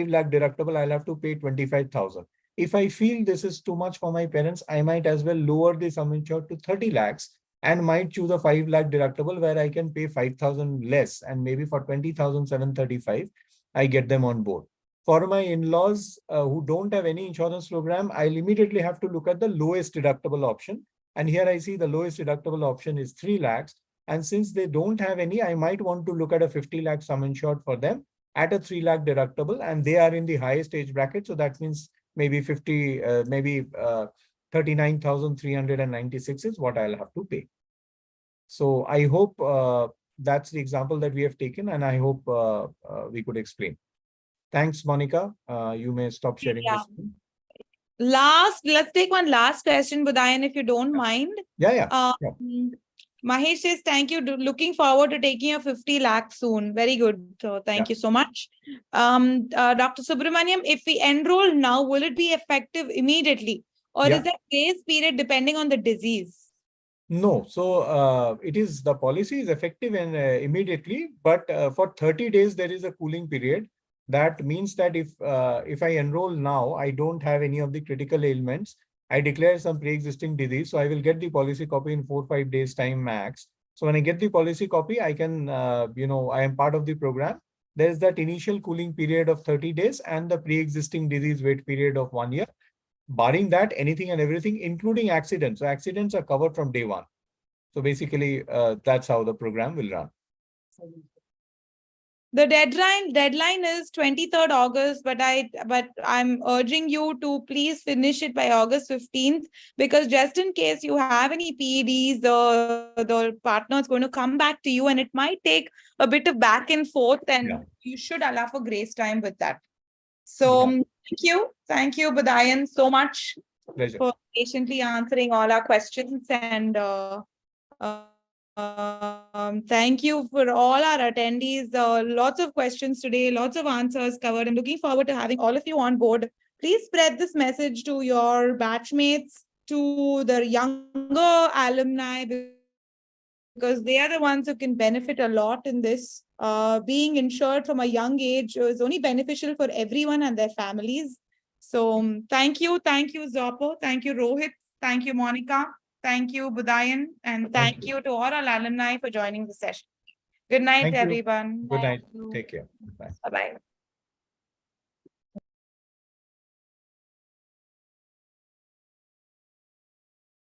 lakh deductible, I'll have to pay 25,000. If I feel this is too much for my parents, I might as well lower the sum insured to 30 lakhs and might choose a 5 lakh deductible where I can pay 5,000 less, and maybe for 20,735, I get them on board. For my in-laws who don't have any insurance program, I'll immediately have to look at the lowest deductible option. And here I see the lowest deductible option is 3 lakhs. And since they don't have any, I might want to look at a 50 lakh sum insured for them at a 3 lakh deductible. And they are in the highest age bracket. So that means maybe 39,396 is what I'll have to pay. So I hope that's the example that we have taken, and I hope we could explain. Thanks, Monica. You may stop sharing Yeah. this screen. Let's take one last question, Budayan, if you don't mind. Yeah. Mahesh says, thank you. Looking forward to taking a 50 lakh soon. Very good. So thank you so much. Dr. Subramaniam, if we enroll now, will it be effective immediately? Or is there grace period depending on the disease? No. So it is, the policy is effective and immediately, but for 30 days, there is a cooling period. That means that if I enroll now, I don't have any of the critical ailments. I declare some pre-existing disease. So I will get the policy copy in 4-5 days time max. So when I get the policy copy, I can, I am part of the program. There's that initial cooling period of 30 days and the pre-existing disease wait period of 1 year. Barring that, anything and everything, including accidents. So accidents are covered from day one. So basically, that's how the program will run. The deadline is 23rd August, but I'm urging you to please finish it by August 15th, because just in case you have any PEDs, the partner is going to come back to you, and it might take a bit of back and forth, and you should allow for grace time with that. So thank you, Budayan, so much. Pleasure. For patiently answering all our questions, and thank you for all our attendees. Lots of questions today, lots of answers covered. I'm looking forward to having all of you on board. Please spread this message to your batchmates, to the younger alumni, because they are the ones who can benefit a lot in this. Being insured from a young age is only beneficial for everyone and their families. So thank you, Zopo, thank you, Rohit, thank you, Monica. Thank you, Budayan, and thank you to all our alumni for joining the session. Good night, Thank you. everyone. Good night. Thank you. Take care. Bye. Bye-bye.